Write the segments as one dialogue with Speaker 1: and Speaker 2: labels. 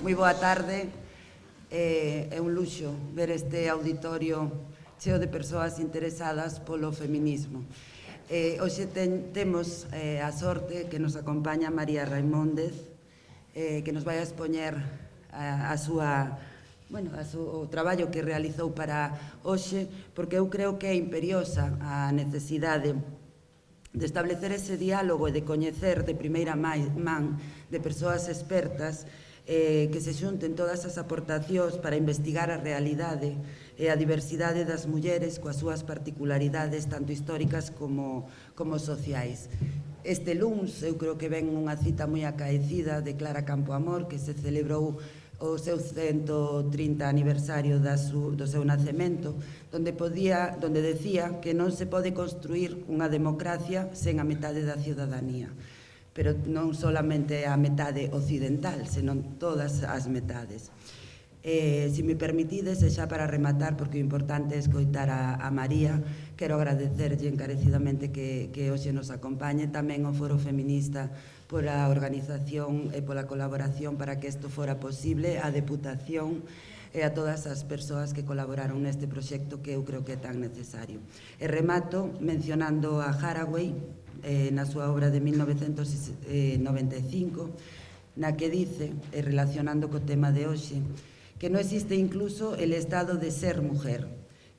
Speaker 1: Moi boa tarde. É un luxo ver este auditorio cheo de persoas interesadas polo feminismo. Hoxe temos a sorte que nos acompaña María Raimóndez, que nos vai a expoñer o traballo que realizou para hoxe, porque eu creo que é imperiosa a necesidade de establecer ese diálogo e de coñecer de primeira man de persoas expertas que se xunten todas as aportacións para investigar a realidade e a diversidade das mulleres coas súas particularidades tanto históricas como sociais. Este luns eu creo que ven unha cita moi acaecida de Clara Campoamor, que se celebrou o seu 130 aniversario do seu nacemento, donde decía que non se pode construir unha democracia sen a metade da ciudadanía, pero non solamente a metade occidental, senón todas as metades. Se me permitides, e xa para rematar, porque o importante é escoitar a María, quero agradecerlle encarecidamente que hoxe nos acompañe, tamén o Foro Feminista pola organización e pola colaboración para que isto fora posible, a Deputación e a todas as persoas que colaboraron neste proxecto que eu creo que é tan necesario. E remato mencionando a Haraway, na súa obra de 1995, na que dice, e relacionando co tema de hoxe, que non existe incluso el estado de ser mujer,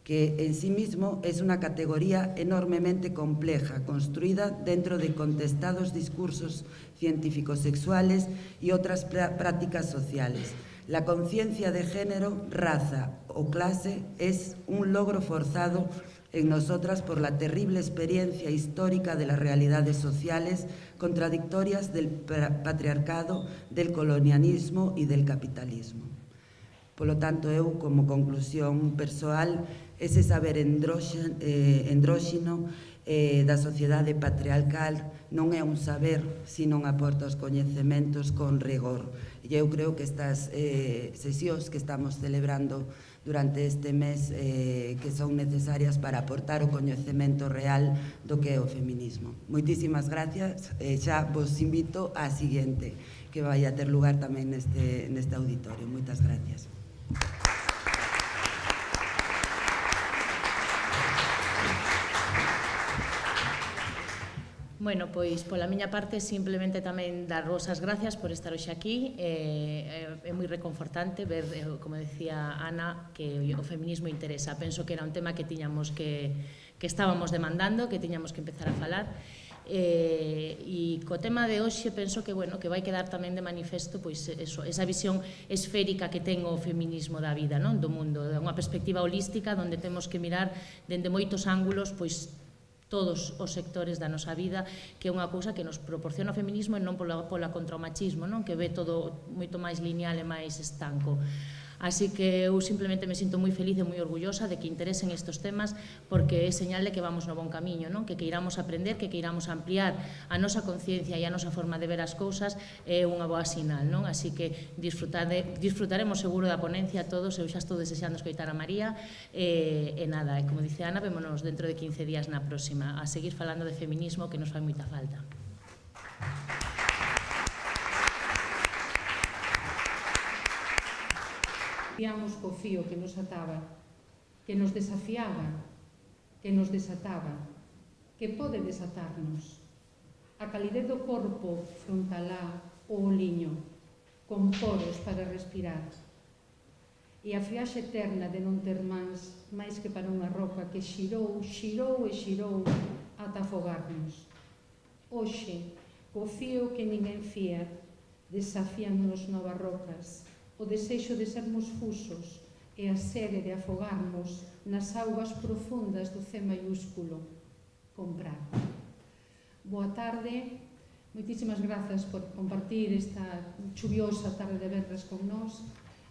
Speaker 1: que en sí mismo es una categoría enormemente compleja, construida dentro de contestados discursos científicos sexuales y otras prácticas sociales. La conciencia de género, raza o clase es un logro forzado en nosotras por la terrible experiencia histórica de las realidades sociales contradictorias del patriarcado, del colonialismo y del capitalismo. Polo tanto, eu, como conclusión persoal, ese saber andróxino da sociedade patriarcal non é un saber, sino non aporta os coñecementos con rigor. E eu creo que estas sesións que estamos celebrando durante este mes que son necesarias para aportar o coñecemento real do que é o feminismo. Moitísimas gracias, xa vos invito á seguinte, que vai a ter lugar tamén neste auditorio. Moitas gracias.
Speaker 2: Bueno, pois, pola miña parte, simplemente tamén darvos as gracias por estar hoxe aquí. É moi reconfortante ver, como decía Ana, que o feminismo interesa. Penso que era un tema que tiñamos que estábamos demandando, que tiñamos que empezar a falar. E co tema de hoxe penso que vai quedar tamén de manifesto esa visión esférica que ten o feminismo da vida, do mundo, unha perspectiva holística onde temos que mirar dende moitos ángulos todos os sectores da nosa vida, que é unha cousa que nos proporciona o feminismo e non pola contra o machismo, que ve todo moito máis lineal e máis estanco. Así que eu simplemente me sinto moi feliz e moi orgullosa de que interesen estes temas, porque é señal de que vamos no bon camiño, que queiramos aprender, que queiramos ampliar a nosa conciencia e a nosa forma de ver as cousas, é unha boa sinal. Así que disfrutaremos seguro da ponencia todos. Eu xa estou desexando escoitar a María e nada, como dice Ana, vémonos dentro de 15 días na próxima a seguir falando de feminismo, que nos fai moita falta.
Speaker 3: Íamos co fío que nos ataba, que nos desafiaba, que nos desataba, que pode desatarnos. A calidez do corpo frontalá o oliño, con poros para respirar. E a friaxe eterna de non ter mans máis que para unha roca que xirou, xirou e xirou ata afogarnos. Hoxe, co fío que ninguén fía, desafíannos novas rocas, o desexo de sermos fusos e a sede de afogarnos nas augas profundas do C maiúsculo, comprar. Boa tarde, moitísimas grazas por compartir esta chuviosa tarde de venres con nós.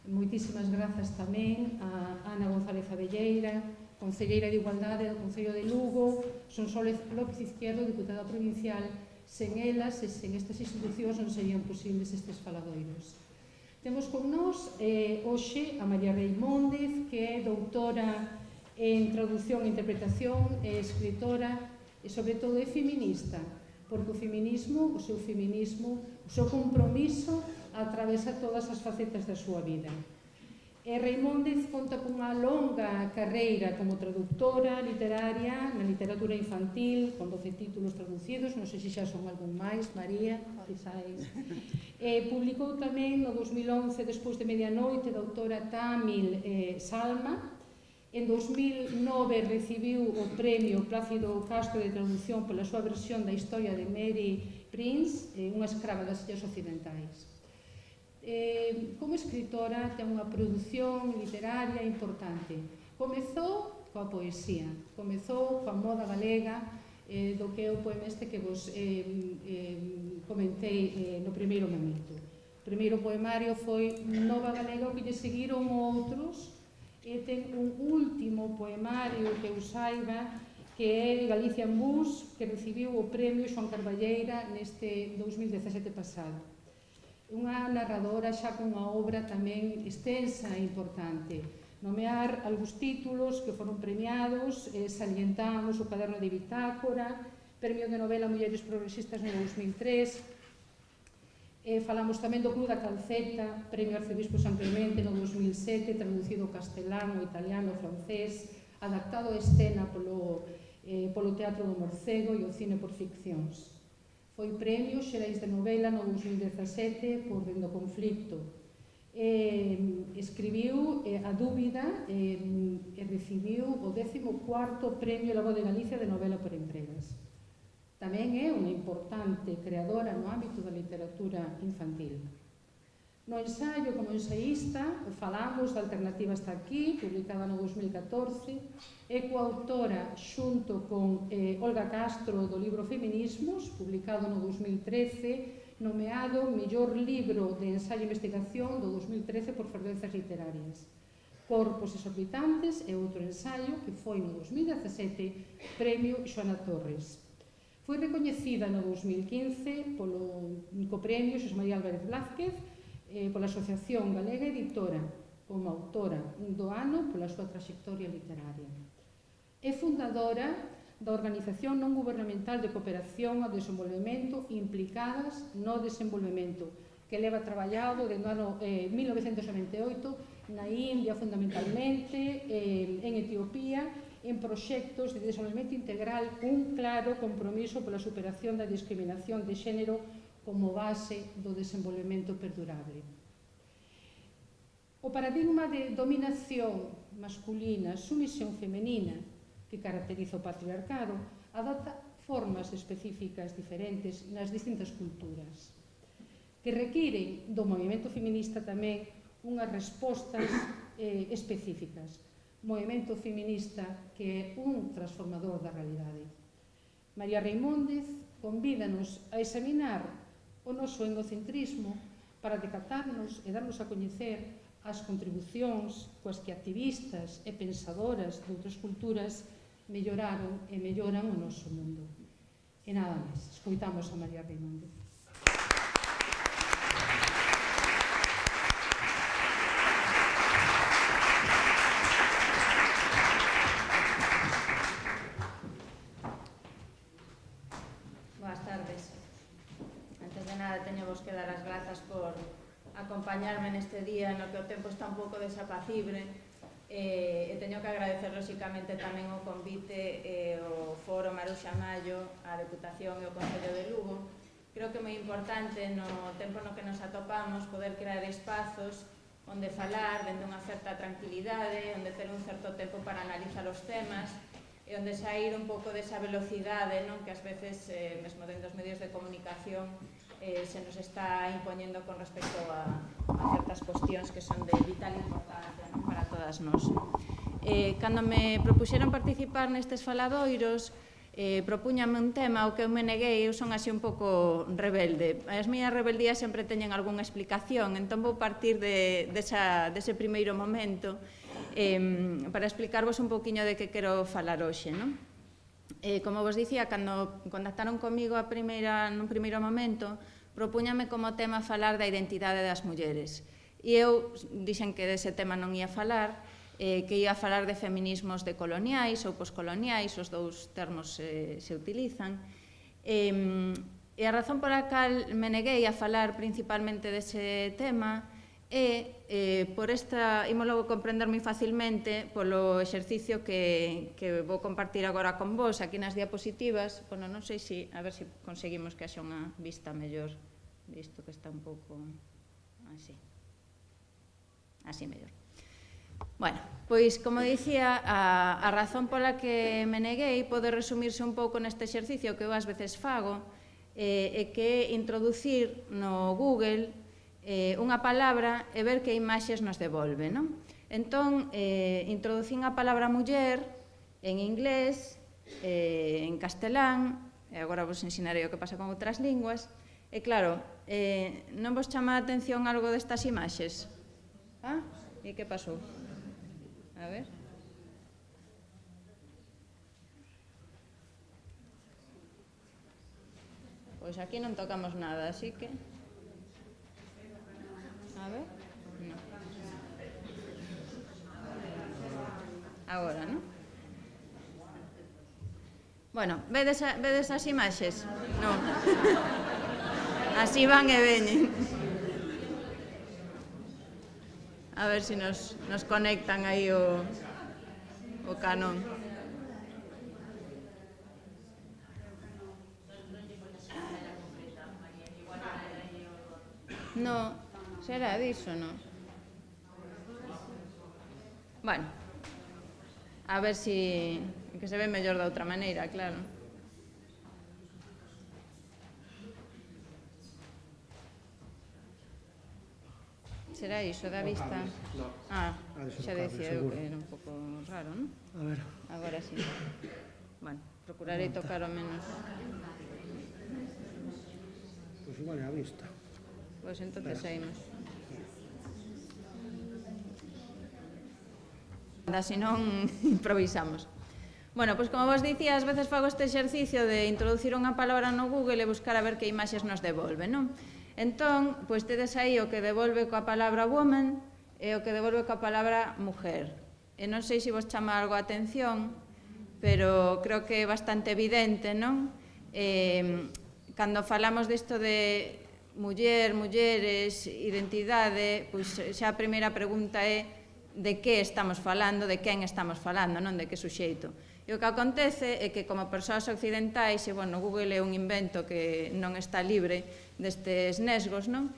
Speaker 3: Moitísimas grazas tamén a Ana González Abelleira, concelleira de Igualdade do Concello de Lugo, Sonsoles López Izquierdo, diputada provincial. Sen elas e sen estas institucións non serían posibles estes faladoiros. Temos con nós hoxe a María Raimóndez, que é doutora en traducción e interpretación, é escritora e, sobre todo, é feminista, porque o feminismo, o seu compromiso atravesa todas as facetas da súa vida. Reimóndez conta cunha longa carreira como traductora literaria na literatura infantil, con 12 títulos traducidos, non sei se xa son algún máis, María, quizáis. Publicou tamén no 2011, Despois de medianoite, da autora Tamil Salma. En 2009 recibiu o premio Plácido Castro de traducción pola súa versión da historia de Mary Prince, unha escrava das Illas Occidentais. Como escritora ten unha produción literaria importante. Comezou coa poesía, comezou coa moda galega, do que é o poema este que vos comentei no primeiro momento. O primeiro poemario foi Nova Galega, o que lle seguiron outros, e ten un último poemario que eu saiba, que é Galicia en Bus, que recibiu o premio Xoán Carballeira neste 2017 pasado. Unha narradora xa con unha obra tamén extensa e importante. Nomear algúns títulos que foron premiados, salientamos o Caderno de Bitácora, Premio de Novela Mulleres Progresistas no 2003, falamos tamén do Club da Calceta, Premio Arcebispo San Clemente no 2007, traducido ao castelán, ao italiano, ao francés, adaptado a escena polo Teatro do Morcego e o cine por ficcións. Foi Premio Xerais de Novela no 2017 por Dende o Conflicto. Escribiu A Dúbida e recibiu o 14º Premio La Voz de Galicia de Novela por Entregas. Tamén é unha importante creadora no ámbito da literatura infantil. No ensaio, como ensaísta, falamos da Alternativa hasta aquí, publicada no 2014, é coautora xunto con Olga Castro do libro Feminismos, publicado no 2013, nomeado Mellor Libro de Ensaio e Investigación do 2013 por Fervenzas Literarias. Corpos exorbitantes é outro ensaio que foi no 2017 Premio Xoana Torres. Foi recoñecida no 2015 polo Premio Xosé María Álvarez Blázquez, pola Asociación Galega Editora, como autora do ano pola súa traxectoria literaria. É fundadora da Organización Non Gubernamental de Cooperación ao Desenvolvemento Implicadas no Desenvolvemento, que leva traballado desde o ano 1998 na India fundamentalmente, en Etiopía, en proxectos de desenvolvemento integral cun claro compromiso pola superación da discriminación de xénero como base do desenvolvemento perdurable. O paradigma de dominación masculina, sumisión femenina, que caracteriza o patriarcado, adopta formas específicas diferentes nas distintas culturas, que requiren do movimento feminista tamén unhas respostas específicas. Movimento feminista que é un transformador da realidade. María Reimóndez convídanos a examinar o noso endocentrismo para decatarnos e darnos a coñecer as contribucións coas que activistas e pensadoras de outras culturas melloraron e melloran o noso mundo. E nada máis, escoitamos a María Reimóndez.
Speaker 4: Teño que dar as grazas por acompañarme neste día no que o tempo está un pouco desapacible e teño que agradecer lóxicamente tamén o convite o Foro Maruxa Maio, a Deputación e o Concello de Lugo. Creo que é moi importante no tempo no que nos atopamos poder crear espazos onde falar dende unha certa tranquilidade, onde ter un certo tempo para analizar os temas e onde sair un pouco desa velocidade que ás veces, mesmo dentro dos medios de comunicación, se nos está impoñendo con respecto a certas cuestións que son de vital importancia para todas nós. Cando me propuxeron participar nestes faladoiros, propúñame un tema ao que eu me neguei, eu son así un pouco rebelde. As miñas rebeldías sempre teñen algunha explicación, entón vou partir dese primeiro momento para explicarvos un pouquiño de que quero falar hoxe, non? Como vos dicía, cando contactaron comigo nun primeiro momento, propúñame como tema falar da identidade das mulleres. E eu dixen que dese tema non ia falar, que ia falar de feminismos decoloniais ou poscoloniais, os dous termos se utilizan. E a razón pola cal me neguei a falar principalmente dese tema é, por esta, ímolo comprender moi facilmente, polo exercicio que vou compartir agora con vos, aquí nas diapositivas. Bueno, non sei se, a ver se conseguimos que haxa unha vista mellor, visto que está un pouco así. Así mellor. Bueno, pois, como dicía, a razón pola que me neguei pode resumirse un pouco neste exercicio que eu ás veces fago, e que é introducir no Google unha palabra e ver que imaxes nos devolve, non? Entón, introducín a palabra muller en inglés, en castelán, e agora vos ensinarei o que pasa con outras linguas, e claro, non vos chama a atención algo destas imaxes? Ah, e que pasou? A ver... Pois aquí non tocamos nada, así que... A ver... No. Agora, non? Bueno, vedes as imaxes? Non. Así van e veñen. A ver se nos conectan aí o Canon. No, será diso, non? Bueno, a ver se... que se ve mellor da outra maneira, claro. Será iso da vista?
Speaker 5: No.
Speaker 4: Ah, xa decía eu que era un pouco raro, non?
Speaker 5: A ver.
Speaker 4: Agora sí. Bueno, procurarei tocar o menos.
Speaker 5: Pois igual é a vista.
Speaker 4: Pois entonces saímos. Se non, improvisamos. Bueno, pois como vos dicía, ás veces fago este exercicio de introducir unha palabra no Google e buscar a ver que imaxes nos devolve, non? Entón, pois tedes aí o que devolve coa palabra woman e o que devolve coa palabra mujer. E non sei se vos chama algo a atención, pero creo que é bastante evidente, non? Cando falamos disto de muller, mulleres, identidade, pois xa a primeira pregunta é de que estamos falando, de quen estamos falando, non de que suxeito. E o que acontece é que como persoas occidentais, e bueno, Google é un invento que non está libre destes nesgos, non?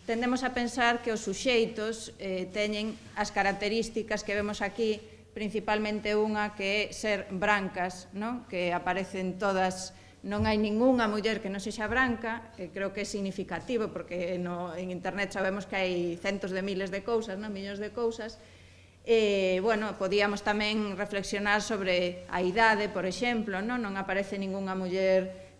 Speaker 4: Tendemos a pensar que os suxeitos teñen as características que vemos aquí, principalmente unha que é ser brancas, non? Que aparecen todas. Non hai ningunha muller que non sexa branca, que creo que é significativo, porque en internet sabemos que hai centos de miles de cousas, millóns de cousas. Bueno, podíamos tamén reflexionar sobre a idade, por exemplo, non aparece ningunha muller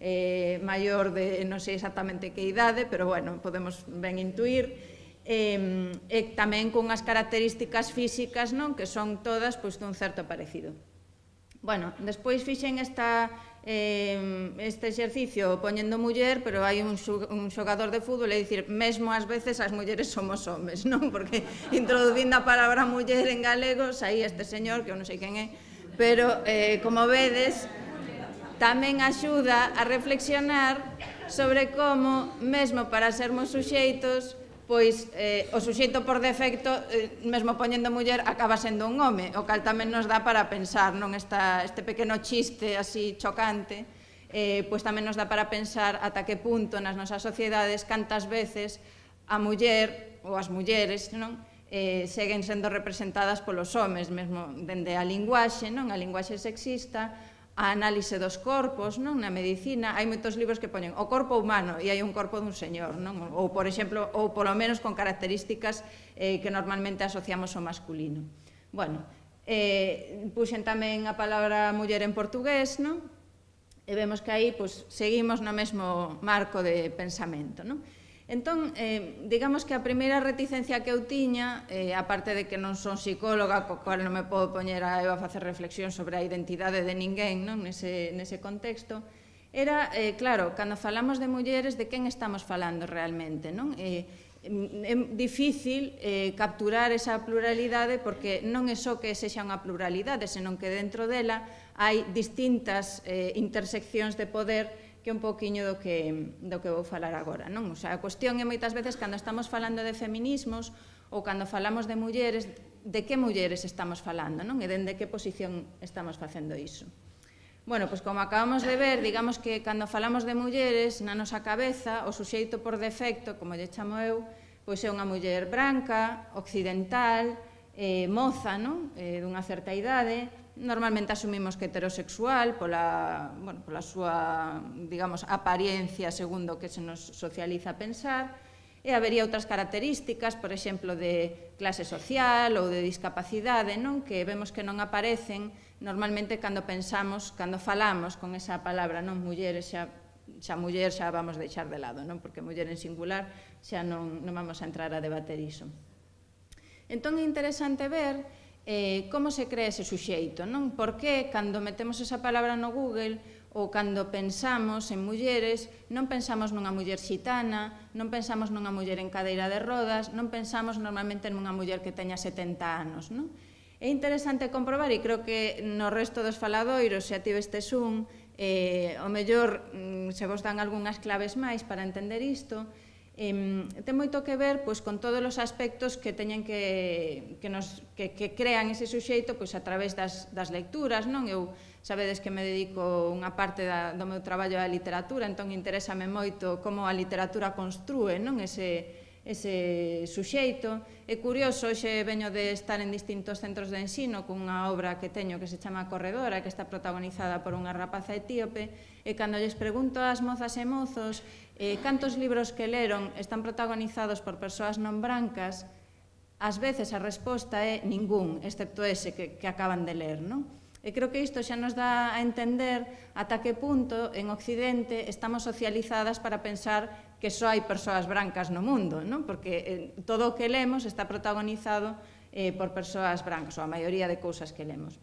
Speaker 4: maior de non sei exactamente que idade, pero bueno, podemos ben intuir. E tamén cunhas características físicas, non, que son todas dun certo parecido. Bueno, despois fixen este exercicio poñendo muller, pero hai un xogador de fútbol e dicir, mesmo ás veces as mulleres somos homes, non? Porque introducindo a palabra muller en galego, saí este señor, que eu non sei quen é, pero, como vedes, tamén axuda a reflexionar sobre como, mesmo para sermos suxeitos, pois o suxeito por defecto, mesmo poñendo muller, acaba sendo un home, o cal tamén nos dá para pensar, non? Este pequeno chiste así chocante, pois tamén nos dá para pensar ata que punto nas nosas sociedades cantas veces a muller ou as mulleres, non? Seguen sendo representadas polos homes, mesmo dende a linguaxe, non? A linguaxe sexista, a análise dos corpos, non? Na medicina hai moitos libros que poñen o corpo humano e hai un corpo dun señor, non? Ou, por exemplo, ou polo menos con características que normalmente asociamos ao masculino. Bueno, puxen tamén a palabra muller en portugués, non? E vemos que aí seguimos no mesmo marco de pensamento, non? Entón, digamos que a primeira reticencia que eu tiña, aparte de que non son psicóloga, co cual non me podo poñer a facer reflexión sobre a identidade de ninguén, non? Nese contexto, era, claro, cando falamos de mulleres, de quen estamos falando realmente, non? É difícil capturar esa pluralidade porque non é só que sexa unha pluralidade, senón que dentro dela hai distintas interseccións de poder que é un poquinho do que vou falar agora, non? O sea, a cuestión é moitas veces cando estamos falando de feminismos ou cando falamos de mulleres, de que mulleres estamos falando, non? E dende que posición estamos facendo iso. Bueno, pois como acabamos de ver, digamos que cando falamos de mulleres, na nosa cabeza, o suxeito por defecto, como lle chamo eu, pois é unha muller branca, occidental, moza, non? Dunha certa idade, normalmente asumimos que heterosexual pola súa, digamos, apariencia segundo o que se nos socializa a pensar, e habería outras características, por exemplo, de clase social ou de discapacidade, non? Que vemos que non aparecen normalmente cando pensamos, cando falamos con esa palabra, non? Mulleres, xa muller xa vamos deixar de lado, non? Porque muller en singular xa non vamos a entrar a debater iso. Entón é interesante ver como se crea ese suxeito, non? Por que cando metemos esa palabra no Google ou cando pensamos en mulleres, non pensamos nunha muller xitana, non pensamos nunha muller en cadeira de rodas, non pensamos normalmente nunha muller que teña 70 anos, non? É interesante comprobar, e creo que no resto dos faladoiros, se tivestes o mellor se vos dan algunhas claves máis para entender isto, ten moito que ver pois, con todos os aspectos que teñen que crean ese suxeito pois, a través das lecturas, non? Eu sabedes que me dedico unha parte do meu traballo á literatura, entón interésame moito como a literatura construe, non? Ese suxeito. É curioso, hoxe veño de estar en distintos centros de ensino cunha obra que teño que se chama Corredora, que está protagonizada por unha rapaza etíope, e cando lles pregunto ás mozas e mozos cantos libros que leron están protagonizados por persoas non brancas, ás veces a resposta é ningún, excepto ese que acaban de ler, non? E creo que isto xa nos dá a entender ata que punto en Occidente estamos socializadas para pensar que só hai persoas brancas no mundo, non? Porque todo o que lemos está protagonizado por persoas brancas, ou a maioría de cousas que lemos.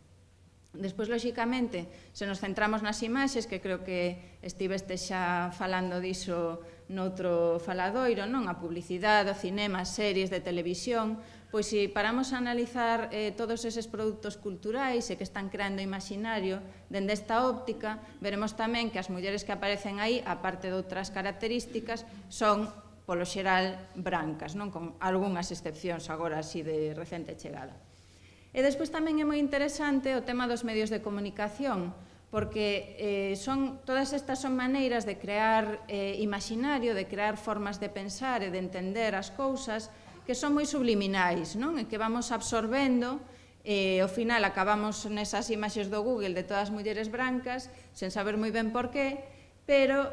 Speaker 4: Despois, lóxicamente, se nos centramos nas imaxes, que creo que estiveste xa falando diso noutro faladoiro, non? A publicidade, o cinema, as series de televisión, pois se paramos a analizar todos eses produtos culturais e que están creando imaginario, dende esta óptica, veremos tamén que as mulleres que aparecen aí, aparte de outras características, son, polo xeral, brancas, non? Con algunhas excepcións agora así de recente chegada. E despois tamén é moi interesante o tema dos medios de comunicación, porque todas estas son maneiras de crear imaginario, de crear formas de pensar e de entender as cousas que son moi subliminais, non? E que vamos absorbendo e ao final acabamos nesas imaxes do Google de todas as mulleres brancas sen saber moi ben por qué, pero,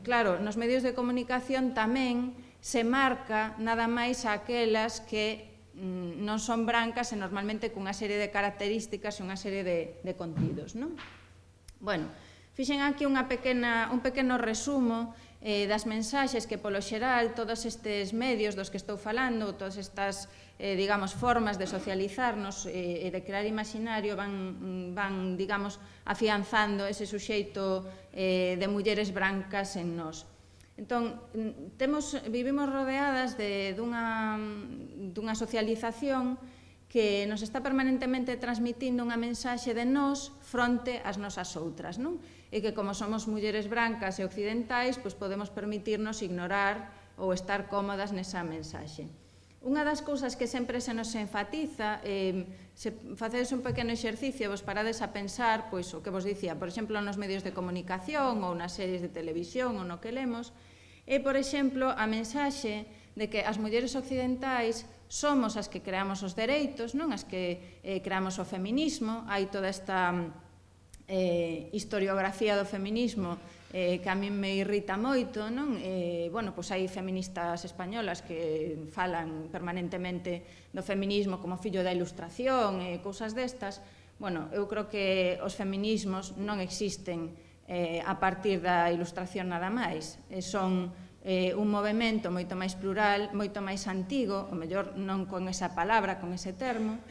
Speaker 4: claro, nos medios de comunicación tamén se marca nada máis aquelas que non son brancas e normalmente cunha serie de características e unha serie de contidos, non? Bueno, fixen aquí un pequeno resumo das mensaxes que, polo xeral, todos estes medios dos que estou falando, todas estas, digamos, formas de socializarnos e de crear imaginario van, digamos, afianzando ese suxeito de mulleres brancas en nós. Entón, vivimos rodeadas dunha socialización que nos está permanentemente transmitindo unha mensaxe de nós fronte ás nosas outras, non? E que como somos mulleres brancas e occidentais, pois podemos permitirnos ignorar ou estar cómodas nesa mensaxe. Unha das cousas que sempre se nos enfatiza, se facedes un pequeno exercicio, vos parades a pensar, pois o que vos dicía, por exemplo, nos medios de comunicación ou nas series de televisión ou no que lemos, é, por exemplo, a mensaxe de que as mulleres occidentais somos as que creamos os dereitos, non? As que creamos o feminismo, hai toda esta historiografía do feminismo que a min me irrita moito, non? Bueno, pois hai feministas españolas que falan permanentemente do feminismo como fillo da ilustración e cousas destas. Bueno, eu creo que os feminismos non existen a partir da ilustración nada máis. Son un movimento moito máis plural, moito máis antigo, o mellor non con esa palabra, con ese termo,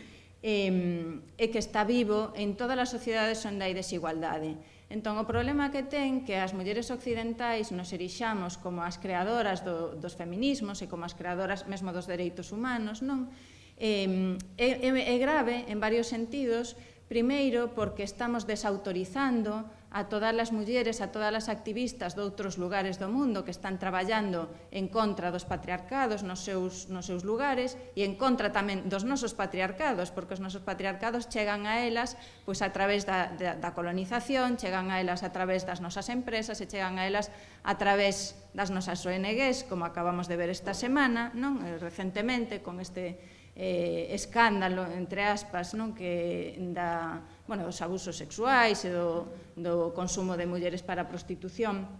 Speaker 4: e que está vivo en todas as sociedades onde hai desigualdade. Entón, o problema que ten que as mulleres occidentais nos erixamos como as creadoras dos feminismos e como as creadoras mesmo dos dereitos humanos, non? É grave en varios sentidos Primeiro, porque estamos desautorizando a todas as mulleres, a todas as activistas de outros lugares do mundo que están traballando en contra dos patriarcados nos seus lugares e en contra tamén dos nosos patriarcados, porque os nosos patriarcados chegan a elas pois a través da colonización, chegan a elas a través das nosas empresas e chegan a elas a través das nosas ONGs, como acabamos de ver esta semana, non? Recentemente, con este escándalo, entre aspas, non? Que dos abusos sexuais e do consumo de mulleres para a prostitución,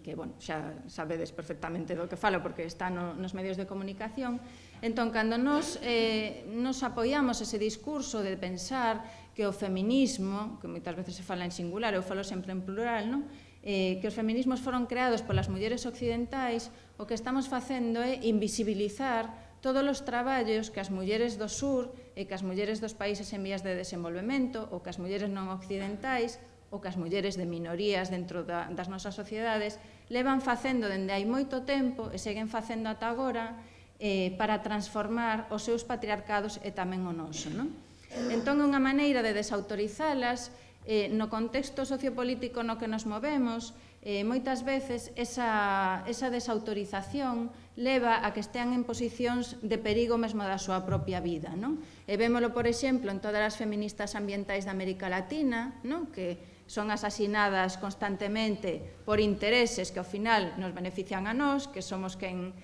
Speaker 4: que xa sabedes perfectamente do que falo porque está nos medios de comunicación. Entón, cando nos apoiamos ese discurso de pensar que o feminismo, que moitas veces se fala en singular, eu falo sempre en plural, non? Que os feminismos foron creados polas mulleres occidentais, o que estamos facendo é invisibilizar todos os traballos que as mulleres do sur e que as mulleres dos países en vías de desenvolvemento ou que as mulleres non occidentais ou que as mulleres de minorías dentro das nosas sociedades levan facendo dende hai moito tempo e seguen facendo ata agora para transformar os seus patriarcados e tamén o noso, non? Entón, é unha maneira de desautorizalas no contexto sociopolítico no que nos movemos. Moitas veces esa desautorización leva a que estean en posicións de perigo mesmo da súa propia vida, non? E vémolo, por exemplo, en todas as feministas ambientais da América Latina, non? Que son asasinadas constantemente por intereses que ao final nos benefician a nós, que somos quen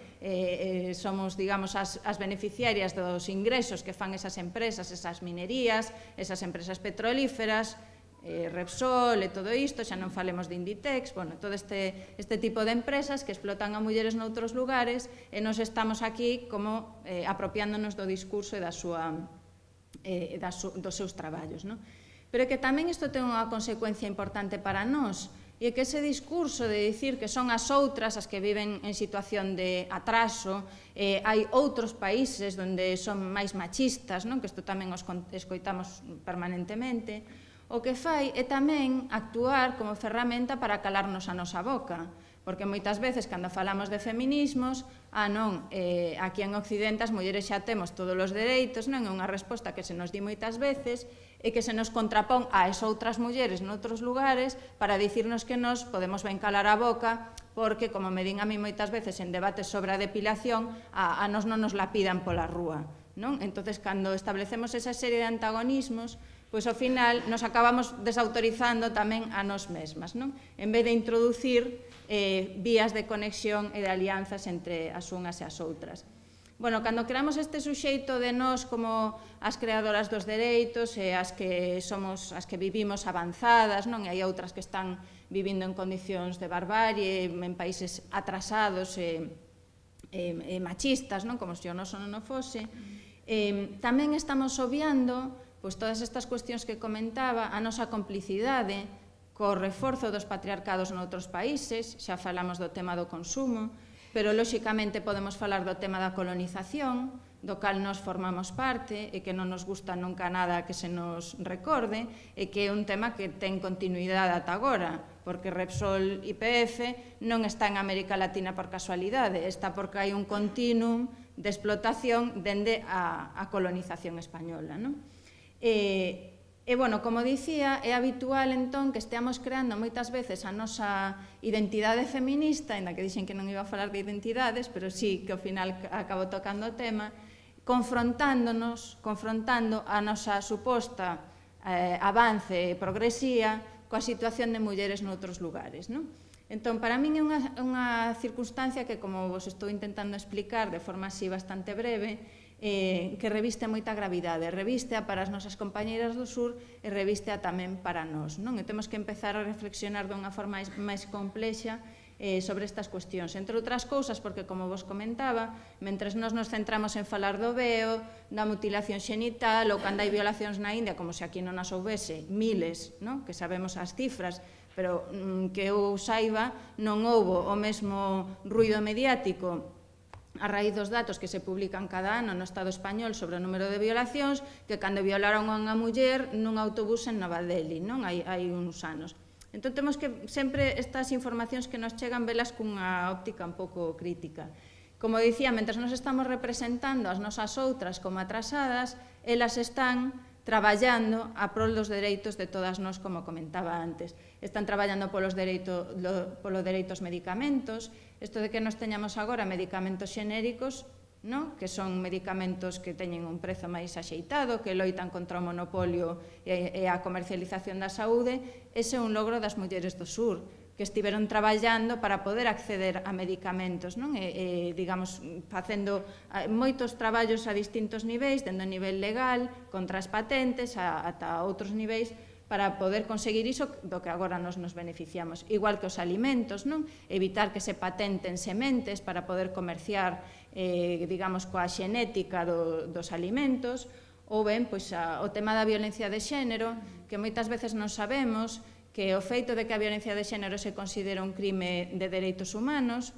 Speaker 4: somos, digamos, as beneficiarias dos ingresos que fan esas empresas, esas minerías, esas empresas petrolíferas, Repsol e todo isto, xa non falemos de Inditex, todo este tipo de empresas que explotan a mulleres noutros lugares e nos estamos aquí como apropiándonos do discurso e dos seus traballos. Pero que tamén isto ten unha consecuencia importante para nós, e que ese discurso de dicir que son as outras as que viven en situación de atraso, hai outros países onde son máis machistas, que isto tamén os escoitamos permanentemente, o que fai é tamén actuar como ferramenta para calarnos a nosa boca, porque moitas veces, cando falamos de feminismos, aquí en Occidente as mulleres xa temos todos os dereitos, non é unha resposta que se nos di moitas veces, e que se nos contrapón ás outras mulleres noutros lugares para dicirnos que nos podemos ben calar a boca, porque, como me din a mí moitas veces en debates sobre a depilación, a nos non nos la pidan pola rúa, non? Entonces, cando establecemos esa serie de antagonismos, pois ao final nos acabamos desautorizando tamén a nós mesmas, non? En vez de introducir vías de conexión e de alianzas entre as unhas e as outras. Cando creamos este suxeito de nós como as creadoras dos dereitos e as que vivimos avanzadas, non? E hai outras que están vivindo en condicións de barbarie, en países atrasados e machistas, non? Como se o noso non o fose. Tamén estamos obviando todas estas cuestións que comentaba, a nosa complicidade co reforzo dos patriarcados noutros países, xa falamos do tema do consumo, pero lóxicamente podemos falar do tema da colonización, do cal nos formamos parte e que non nos gusta nunca nada que se nos recorde e que é un tema que ten continuidade ata agora, porque Repsol YPF non está en América Latina por casualidade, está porque hai un continuum de explotación dende a colonización española, non? Como dicía, é habitual entón que esteamos creando moitas veces a nosa identidade feminista, ainda que dixen que non iba a falar de identidades, pero sí que ao final acabo tocando o tema, confrontando a nosa suposta avance e progresía coa situación de mulleres noutros lugares, non? Entón, para min é unha circunstancia que, como vos estou intentando explicar de forma así bastante breve, que reviste moita gravidade, revístea para as nosas compañeiras do sur e revístea tamén para nós, non? E temos que empezar a reflexionar dunha forma máis complexa sobre estas cuestións, entre outras cousas, porque, como vos comentaba, mentres nós nos centramos en falar do veo, da mutilación xenital, ou cando hai violacións na India, como se aquí non as houvese, miles, non? Que sabemos as cifras, pero que eu saiba, non houbo o mesmo ruido mediático a raíz dos datos que se publican cada ano no Estado español sobre o número de violacións que cando violaron a unha muller nun autobús en Nova Delhi, non? Hai uns anos. Entón, temos que sempre estas informacións que nos chegan velas cunha óptica un pouco crítica. Como dicía, mentre nos estamos representando as nosas outras como atrasadas, elas están traballando a prol dos dereitos de todas nós, como comentaba antes. Están traballando polos dereitos medicamentos, isto de que nos teñamos agora medicamentos xenéricos, no? Que son medicamentos que teñen un prezo máis axeitado, que loitan contra o monopolio e a comercialización da saúde, ese é un logro das mulleres do sur, que estiveron traballando para poder acceder a medicamentos, non? Digamos, facendo moitos traballos a distintos niveis, dende o nivel legal, contra as patentes, ata outros niveis, para poder conseguir iso do que agora nos beneficiamos. Igual que os alimentos, non? Evitar que se patenten sementes para poder comerciar, digamos, coa xenética dos alimentos, ou ben, pois, o tema da violencia de xénero, que moitas veces non sabemos que o feito de que a violencia de xénero se considera un crime de dereitos humanos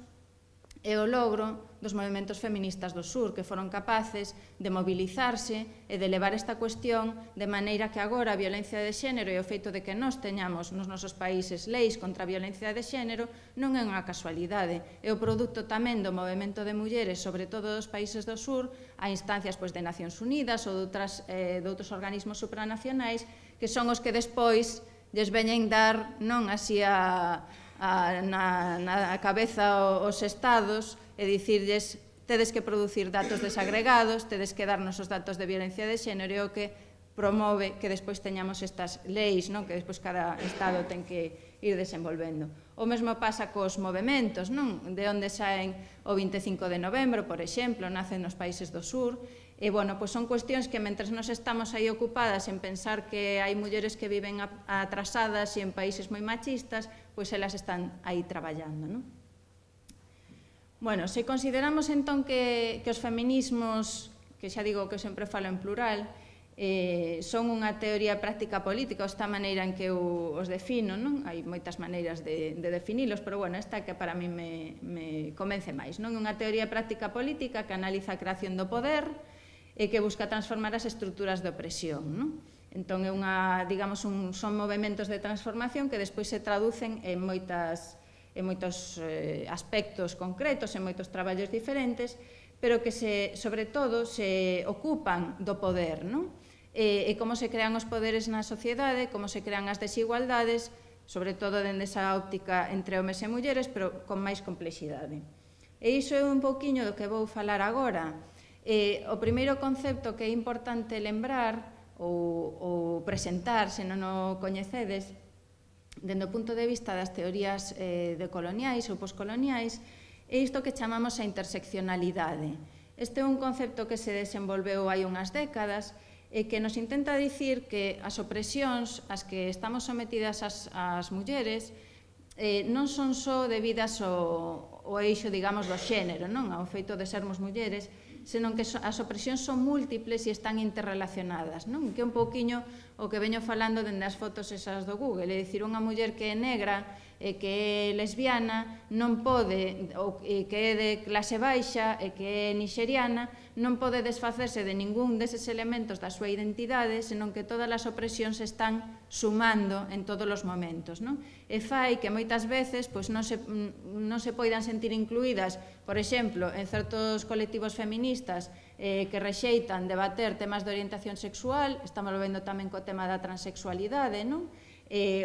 Speaker 4: é o logro dos movementos feministas do sur, que foron capaces de mobilizarse e de levar esta cuestión de maneira que agora a violencia de xénero e o feito de que nós teñamos nos nosos países leis contra a violencia de xénero non é unha casualidade, é o produto tamén do movemento de mulleres, sobre todo dos países do sur, a instancias de Nacións Unidas ou de outros organismos supranacionais, que son os que despois lles veñen dar non así na cabeza os estados e dicirlles tedes que producir datos desagregados, tedes que darnos os datos de violencia de xénero e o que promove que despois teñamos estas leis, non? Que despois cada estado ten que ir desenvolvendo. O mesmo pasa cos movementos, non? De onde saen o 25 de novembro, por exemplo, nacen nos países do sur. E, bueno, pois son cuestións que mentres nos estamos aí ocupadas en pensar que hai mulleres que viven atrasadas e en países moi machistas, pois elas están aí traballando, non? Bueno, se consideramos entón que os feminismos, que xa digo que sempre falo en plural, son unha teoría práctica política, esta maneira en que eu os defino, non? Hai moitas maneiras de definilos, pero, bueno, esta que para mí me convence máis, non? Unha teoría práctica política que analiza a creación do poder e que busca transformar as estruturas de opresión, non? Entón, é unha, digamos, son movementos de transformación que despois se traducen en moitos aspectos concretos, en moitos traballos diferentes, pero que, sobre todo, se ocupan do poder, non? E como se crean os poderes na sociedade, como se crean as desigualdades, sobre todo dende esa óptica entre homes e mulleres, pero con máis complexidade. E iso é un pouquiño do que vou falar agora. O primeiro concepto que é importante lembrar ou presentar, se non o coñecedes, dende o punto de vista das teorías decoloniais ou poscoloniais, é isto que chamamos a interseccionalidade. Este é un concepto que se desenvolveu hai unhas décadas e que nos intenta dicir que as opresións ás que estamos sometidas as mulleres non son só debidas ao eixo, digamos, do xénero, non? Ao feito de sermos mulleres, senón que as opresións son múltiples e están interrelacionadas, non? Que é un pouquiño o que veño falando dende as fotos esas do Google, é dicir, unha muller que é negra e que é lesbiana non pode, ou que é de clase baixa e que é nixeriana, non pode desfacerse de ningún deses elementos da súa identidade, senón que todas as opresións están sumando en todos os momentos, non? E fai que moitas veces pois, non se poidan sentir incluídas, por exemplo, en certos colectivos feministas que rexeitan debater temas de orientación sexual, estamos vendo tamén co tema da transexualidade, non?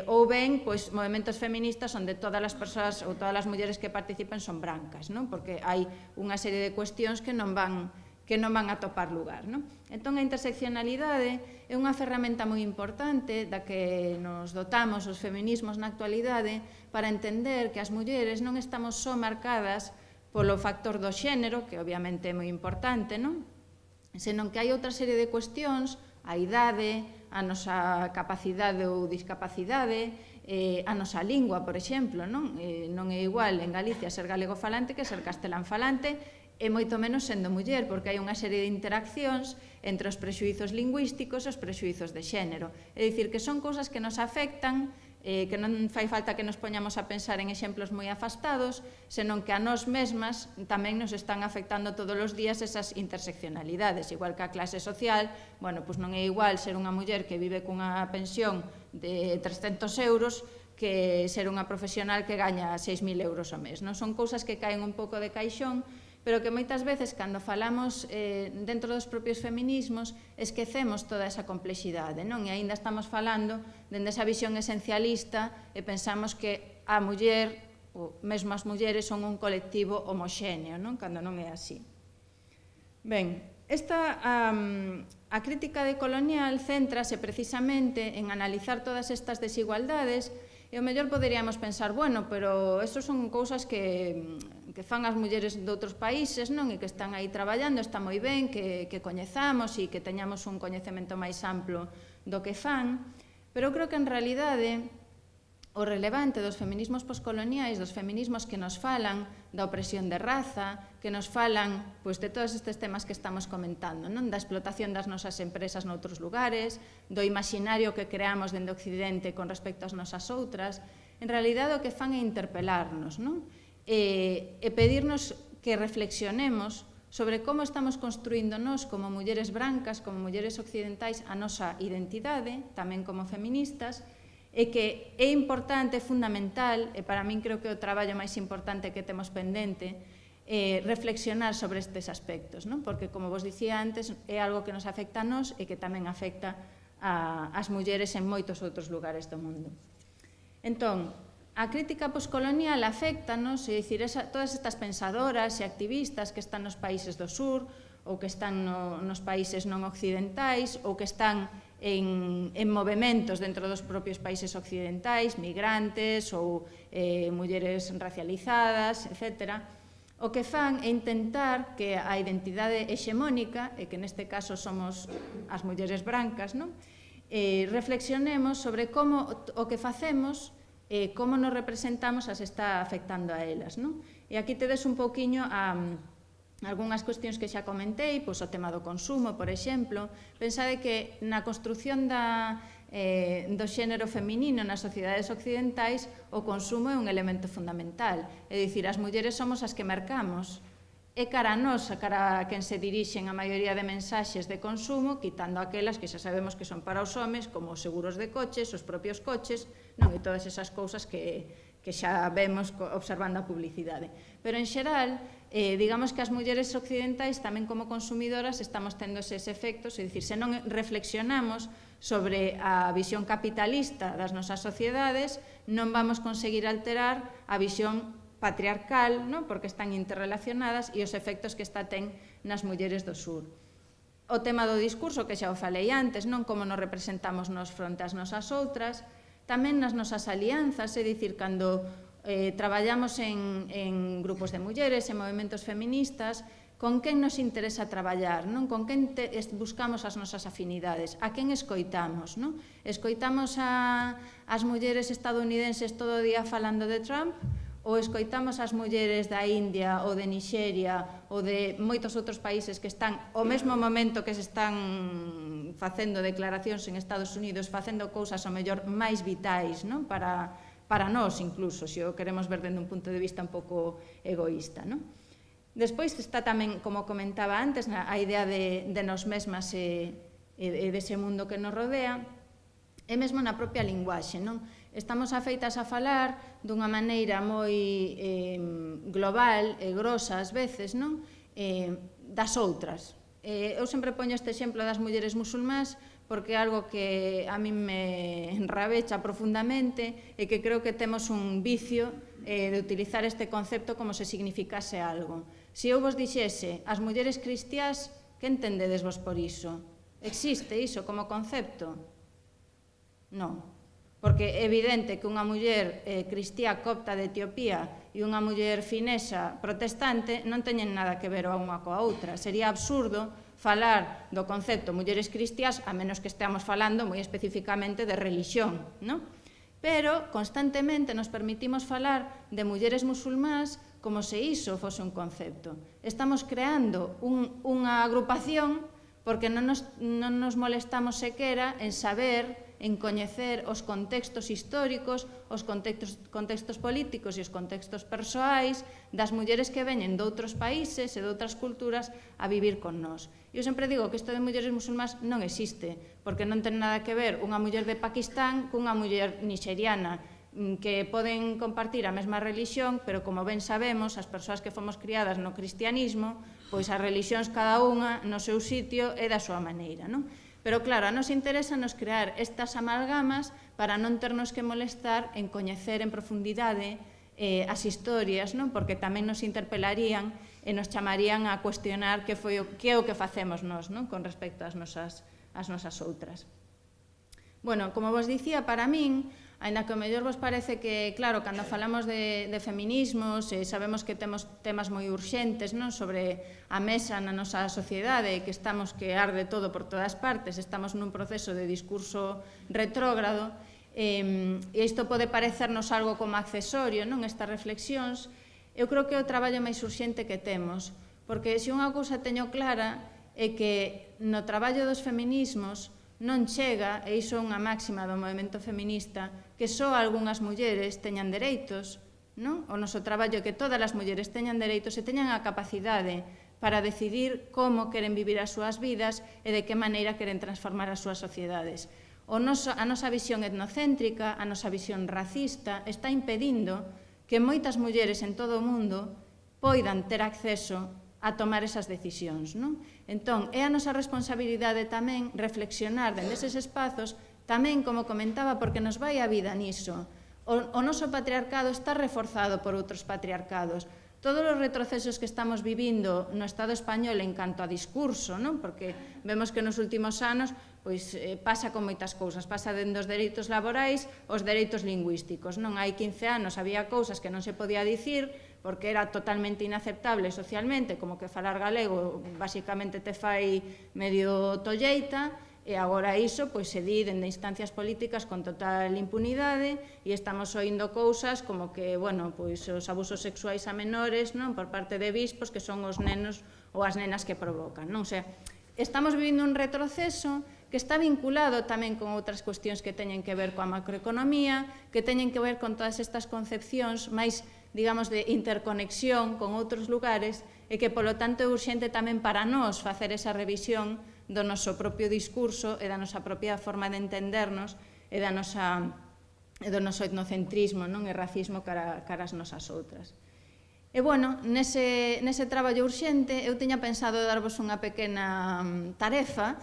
Speaker 4: Ou ben, pois, movementos feministas onde todas as persoas ou todas as mulleres que participen son brancas, non? Porque hai unha serie de cuestións que non van a topar lugar, non? Entón, a interseccionalidade é unha ferramenta moi importante da que nos dotamos os feminismos na actualidade para entender que as mulleres non estamos só marcadas polo factor do xénero, que obviamente é moi importante, non? Senón que hai outra serie de cuestións, a idade, a nosa capacidade ou discapacidade, a nosa lingua, por exemplo, non? Non é igual en Galicia ser galego falante que ser castelán falante, e moito menos sendo muller, porque hai unha serie de interaccións entre os prexuízos lingüísticos e os prexuízos de xénero. É dicir, que son cousas que nos afectan, que non fai falta que nos poñamos a pensar en exemplos moi afastados, senón que a nós mesmas tamén nos están afectando todos os días esas interseccionalidades, igual que a clase social, bueno, pois non é igual ser unha muller que vive cunha pensión de 300 euros que ser unha profesional que gaña 6.000 euros ao mes, non? Son cousas que caen un pouco de caixón, pero que moitas veces, cando falamos dentro dos propios feminismos, esquecemos toda esa complexidade, non? E aínda estamos falando dende esa visión esencialista e pensamos que a muller, ou mesmo as mulleres, son un colectivo homoxéneo, non? Cando non é así. Ben, a crítica decolonial céntrase precisamente en analizar todas estas desigualdades e o mellor poderíamos pensar, bueno, pero eso son cousas que fan as mulleres de outros países, non? E que están aí traballando, está moi ben que coñezamos e que teñamos un coñecemento máis amplo do que fan, pero creo que en realidade o relevante dos feminismos poscoloniais, dos feminismos que nos falan da opresión de raza, que nos falan de todos estes temas que estamos comentando, non? Da explotación das nosas empresas noutros lugares, do imaginario que creamos dende Occidente con respecto ás nosas outras, en realidade o que fan é interpelarnos, non? E pedirnos que reflexionemos sobre como estamos construindo nós como mulleres brancas, como mulleres occidentais, a nosa identidade, tamén como feministas, e que é importante, fundamental, e para min creo que é o traballo máis importante que temos pendente, reflexionar sobre estes aspectos, non? Porque, como vos dicía antes, é algo que nos afecta a nós e que tamén afecta ás mulleres en moitos outros lugares do mundo. Entón, a crítica poscolonial afecta-nos, é dicir, todas estas pensadoras e activistas que están nos países do sur ou que están nos países non occidentais ou que están en movementos dentro dos propios países occidentais, migrantes ou mulleres racializadas, etc. O que fan é intentar que a identidade hexemónica, e que neste caso somos as mulleres brancas, non? Reflexionemos sobre como o que facemos como nos representamos as está afectando a elas, non? E aquí tedes un pouquiño algunhas cuestións que xa comentei, o tema do consumo, por exemplo. Pensade que na construción do xénero feminino nas sociedades occidentais o consumo é un elemento fundamental. É dicir, as mulleres somos as que mercamos. É cara a nós, cara a quen se dirixen a maioría de mensaxes de consumo, quitando aquelas que xa sabemos que son para os homes, como os seguros de coches, os propios coches, non? E todas esas cousas que xa vemos observando a publicidade. Pero, en xeral, digamos que as mulleres occidentais tamén como consumidoras estamos tendo eses efectos, é dicir, se non reflexionamos sobre a visión capitalista das nosas sociedades, non vamos conseguir alterar a visión patriarcal, non? Porque están interrelacionadas e os efectos que esta ten nas mulleres do sur. O tema do discurso, que xa o falei antes, non? Como nos representamos nos fronte ás nosas outras, tamén nas nosas alianzas, é dicir, cando traballamos en grupos de mulleres, en movimentos feministas, con quen nos interesa traballar, non? Con quen buscamos as nosas afinidades, a quen escoitamos, non? Escoitamos as mulleres estadounidenses todo o día falando de Trump, ou escoitamos as mulleres da India ou de Nixeria ou de moitos outros países que están ao mesmo momento que se están facendo declaracións en Estados Unidos, facendo cousas ao mellor máis vitais, non? Para nós incluso, se o queremos ver dende un punto de vista un pouco egoísta, non? Despois está tamén, como comentaba antes, a idea de nós mesmas e dese mundo que nos rodea, e mesmo na propia linguaxe, non? Estamos afeitas a falar dunha maneira moi global e grosa ás veces, non? Das outras. Eu sempre poño este exemplo das mulleres musulmás porque é algo que a mí me enrabecha profundamente e que creo que temos un vicio de utilizar este concepto como se significase algo. Se eu vos dixese as mulleres cristiás, que entendedes vos por iso? Existe iso como concepto? Non. Porque é evidente que unha muller cristía copta de Etiopía e unha muller finesa protestante non teñen nada que ver unha coa outra. Sería absurdo falar do concepto mulleres cristiás a menos que esteamos falando moi especificamente de religión, non? Pero constantemente nos permitimos falar de mulleres musulmás como se iso fose un concepto. Estamos creando unha agrupación porque non nos molestamos sequera en saber, en coñecer os contextos históricos, os contextos políticos e os contextos persoais das mulleres que veñen de outros países e de outras culturas a vivir con nós. Eu sempre digo que isto de mulleres musulmás non existe, porque non ten nada que ver unha muller de Pakistán cunha muller nixeriana. que poden compartir a mesma religión, pero como ben sabemos, as persoas que fomos criadas no cristianismo, pois as religións cada unha no seu sitio e da súa maneira, non? Pero claro, a nos interesa nos crear estas amalgamas para non ternos que molestar en coñecer en profundidade as historias, non? Porque tamén nos interpelarían e nos chamarían a cuestionar que é o que facemos nós, non? Con respecto ás nosas outras. Bueno, como vos dicía, para min, ainda que o mellor vos parece que, claro, cando falamos de feminismos, sabemos que temos temas moi urxentes, non, sobre a mesa na nosa sociedade, que estamos que arde todo por todas partes, estamos nun proceso de discurso retrógrado, e isto pode parecernos algo como accesorio, non, estas reflexións. Eu creo que é o traballo máis urxente que temos, porque se unha cousa teño clara é que no traballo dos feminismos non chega, e iso é unha máxima do movemento feminista, que só algunhas mulleres teñan dereitos, non? O noso traballo é que todas as mulleres teñan dereitos e teñan a capacidade para decidir como queren vivir as súas vidas e de que maneira queren transformar as súas sociedades. A nosa visión etnocéntrica, a nosa visión racista, está impedindo que moitas mulleres en todo o mundo poidan ter acceso a tomar esas decisións, non? Entón, é a nosa responsabilidade tamén reflexionar dende eses espazos, tamén, como comentaba, porque nos vai a vida niso. O noso patriarcado está reforzado por outros patriarcados. Todos os retrocesos que estamos vivindo no Estado español en canto a discurso, non? Porque vemos que nos últimos anos pois pasa con moitas cousas, pasa dende os dereitos laborais aos dereitos lingüísticos, non? Hai 15 anos había cousas que non se podía dicir porque era totalmente inaceptable socialmente, como que falar galego basicamente te fai medio tolleita, e agora iso pois se di dende instancias políticas con total impunidade e estamos oindo cousas como que, bueno, pois os abusos sexuais a menores, non, por parte de bispos que son os nenos ou as nenas que provocan, non? O sea, estamos vivindo un retroceso que está vinculado tamén con outras cuestións que teñen que ver coa macroeconomía, que teñen que ver con todas estas concepcións máis, digamos, de interconexión con outros lugares e que, polo tanto, é urxente tamén para nós facer esa revisión do noso propio discurso e da nosa propia forma de entendernos e do noso etnocentrismo, non, e racismo cara as nosas outras. E, bueno, nese traballo urxente eu tiña pensado darvos unha pequena tarefa.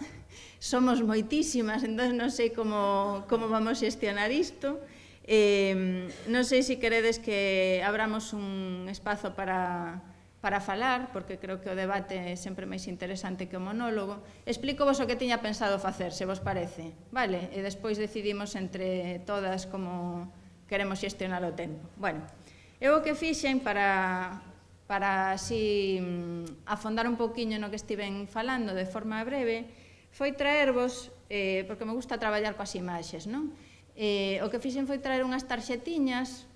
Speaker 4: Somos moitísimas, entón non sei como vamos xestionar isto. Non sei se queredes que abramos un espazo para falar, porque creo que o debate é sempre máis interesante que o monólogo. Explico vos o que tiña pensado facer, se vos parece, vale? E despois decidimos entre todas como queremos xestionar o tempo. Bueno, eu o que fixen para así afondar un pouquiño no que estiven falando de forma breve foi traervos, porque me gusta traballar coas imaxes, non? O que fixen foi traer unhas tarxetiñas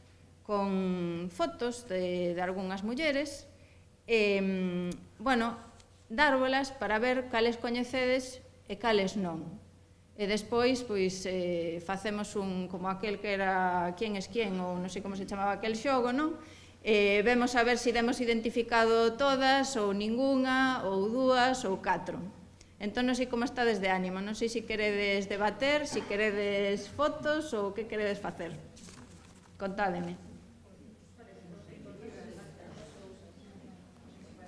Speaker 4: con fotos de algunhas mulleres, bueno, dárbolas para ver cales coñecedes e cales non. E despois, pois, facemos como aquel que era Quién es quién, ou non sei como se chamaba aquel xogo, non? Vemos a ver se demos identificado todas, ou ningunha, ou dúas, ou 4. Entón, non sei como estades de ánimo, non sei se queredes debater, se queredes fotos, ou que queredes facer. Contádeme.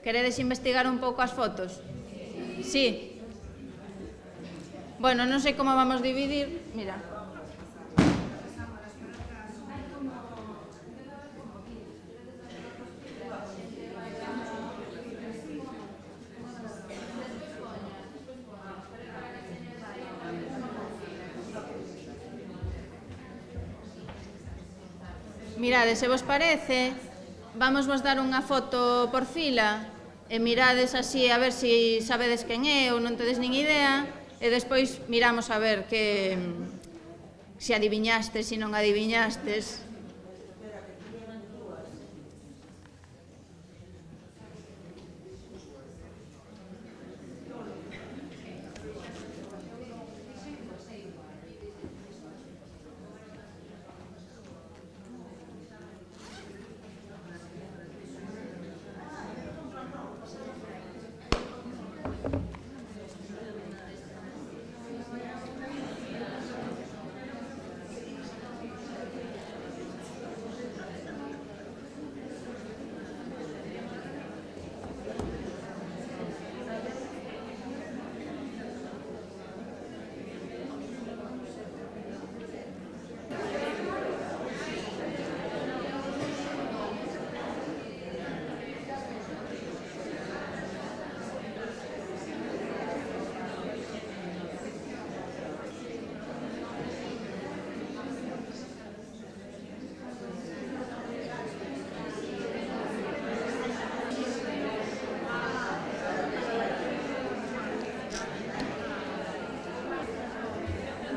Speaker 4: Queredes investigar un pouco as fotos? Sí. Bueno, non sei como vamos dividir. Mira. Mirade, se vos parece, vamos vos dar unha foto por fila e mirades así a ver se sabedes quen é ou non tedes nin idea e despois miramos a ver que se adiviñastes, se non adiviñastes.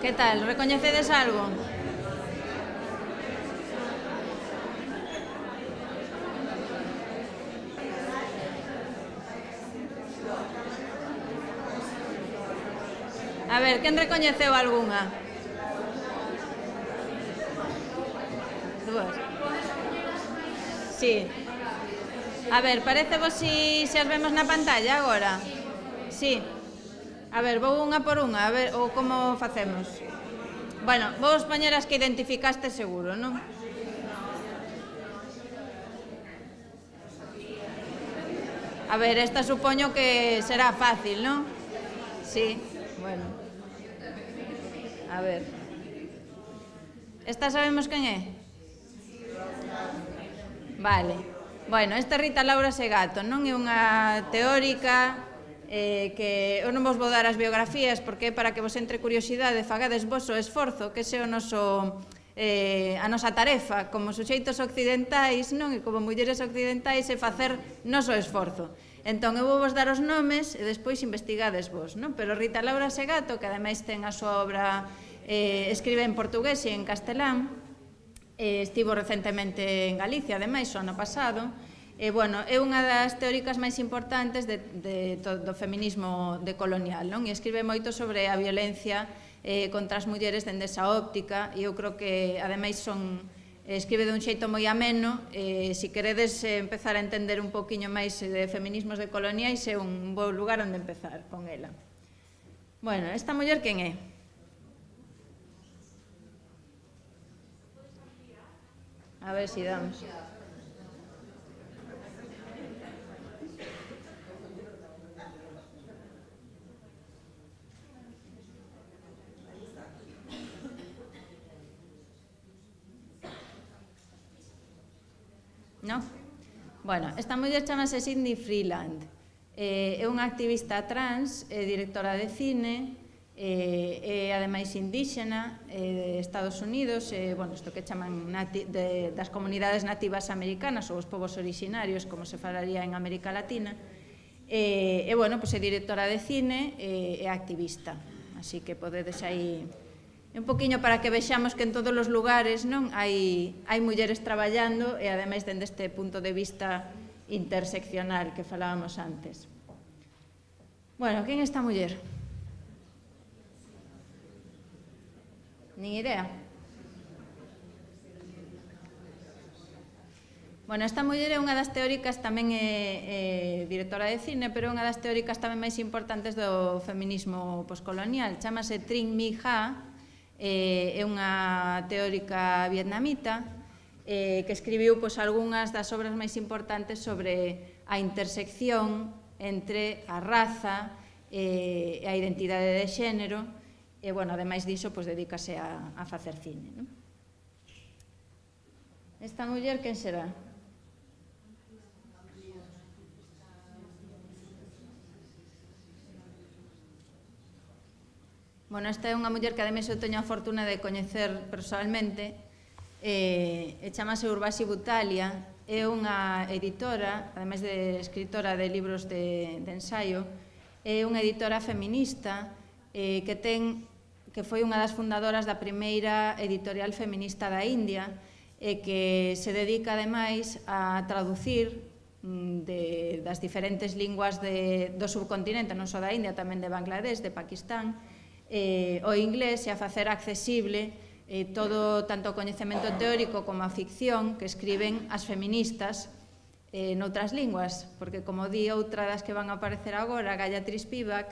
Speaker 4: Que tal? Recoñecedes algo? A ver, quen recoñeceu algunha? Dúas. Sí. A ver, parecevos si as vemos na pantalla agora? Sí. A ver, vou unha por unha, a ver, ou como facemos? Bueno, vos poñer as que identificaste seguro, non? A ver, esta supoño que será fácil, non? Sí, bueno. A ver. Esta sabemos quen é? Vale. Bueno, esta é Rita Laura Segato, non? É unha teórica que eu non vos vou dar as biografías porque é para que vos entre curiosidade, fagades vos o esforzo, que ese é o noso a nosa tarefa como suxeitos occidentais, non? E como mulleres occidentais é facer noso esforzo. Entón, eu vou vos dar os nomes e despois investigades vos, non? Pero Rita Laura Segato, que ademais ten a súa obra, escribe en portugués e en castelán, estivo recentemente en Galicia, ademais, o ano pasado, bueno, é unha das teóricas máis importantes do feminismo decolonial, non? E escribe moito sobre a violencia contra as mulleres dende esa óptica, e eu creo que, ademais, escribe dun xeito moi ameno. Se queredes empezar a entender un poquinho máis de feminismos decoloniais, é un bo lugar onde empezar con ela. Bueno, esta muller quen é? A ver se damos. No? Bueno, esta muller chamase Sidney Freeland. É unha activista trans, directora de cine, é ademais indíxena de Estados Unidos, bueno, isto que chaman das comunidades nativas americanas ou os povos orixinarios, como se falaría en América Latina. E, bueno, é directora de cine e activista. Así que podedes aí un poquinho para que vexamos que en todos os lugares, non, hai mulleres traballando e ademais dende este punto de vista interseccional que falábamos antes. Bueno, quen é esta muller? Nin idea. Bueno, esta muller é unha das teóricas, tamén é directora de cine, pero é unha das teóricas tamén máis importantes do feminismo poscolonial. Chámase Trinh My Ha, é unha teórica vietnamita que escribiu algunhas das obras máis importantes sobre a intersección entre a raza e a identidade de xénero, e, bueno, ademais diso, dedícase a facer cine, non? Esta muller, quen será? Bueno, esta é unha muller que ademais eu teño a fortuna de coñecer personalmente, chamase Urvashi Butalia, é unha editora, ademais de escritora de libros de ensaio, é unha editora feminista que foi unha das fundadoras da primeira editorial feminista da India e que se dedica ademais a traducir das diferentes linguas do subcontinente, non só da India, tamén de Bangladesh, de Pakistán, o inglés e a facer accesible todo, tanto o coñecemento teórico como a ficción que escriben as feministas noutras linguas, porque, como di outra das que van a aparecer agora, Gayatri Spivak,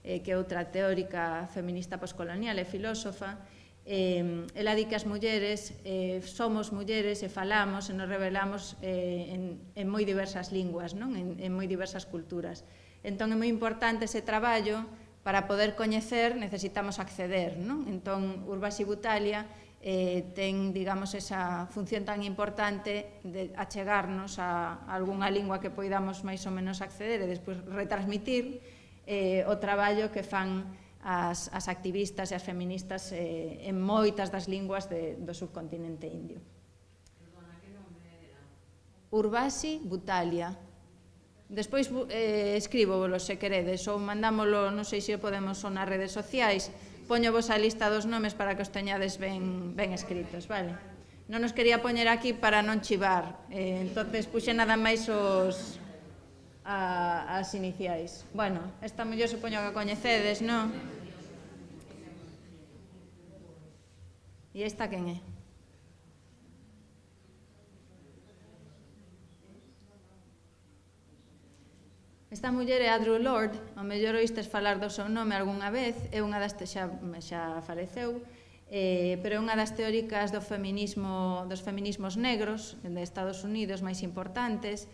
Speaker 4: que é outra teórica feminista poscolonial e filósofa, ela di que as mulleres somos mulleres e falamos e nos revelamos en moi diversas linguas, non? En moi diversas culturas. Entón é moi importante ese traballo. Para poder coñecer necesitamos acceder, non? Entón, Urvashi Butalia ten, digamos, esa función tan importante de achegarnos a algunha lingua que poidamos máis ou menos acceder e despois retransmitir o traballo que fan as activistas e as feministas en moitas das linguas do subcontinente indio.
Speaker 6: Perdona, que nome era?
Speaker 4: Urvashi Butalia. Despois escríbovolo se queredes ou mandámolo, non sei se podemos ou nas redes sociais, poño vos a lista dos nomes para que os teñades ben escritos, vale? Non os quería poñer aquí para non chivar, entonces puxe nada máis as iniciais. Bueno, esta muller supoño que a coñecedes, non? E esta quen é? Esta muller é Audre Lorde, ao mellor oístes falar do seu nome algunha vez, é unha das xa faleceu, pero é unha das teóricas dos feminismos negros de Estados Unidos máis importantes.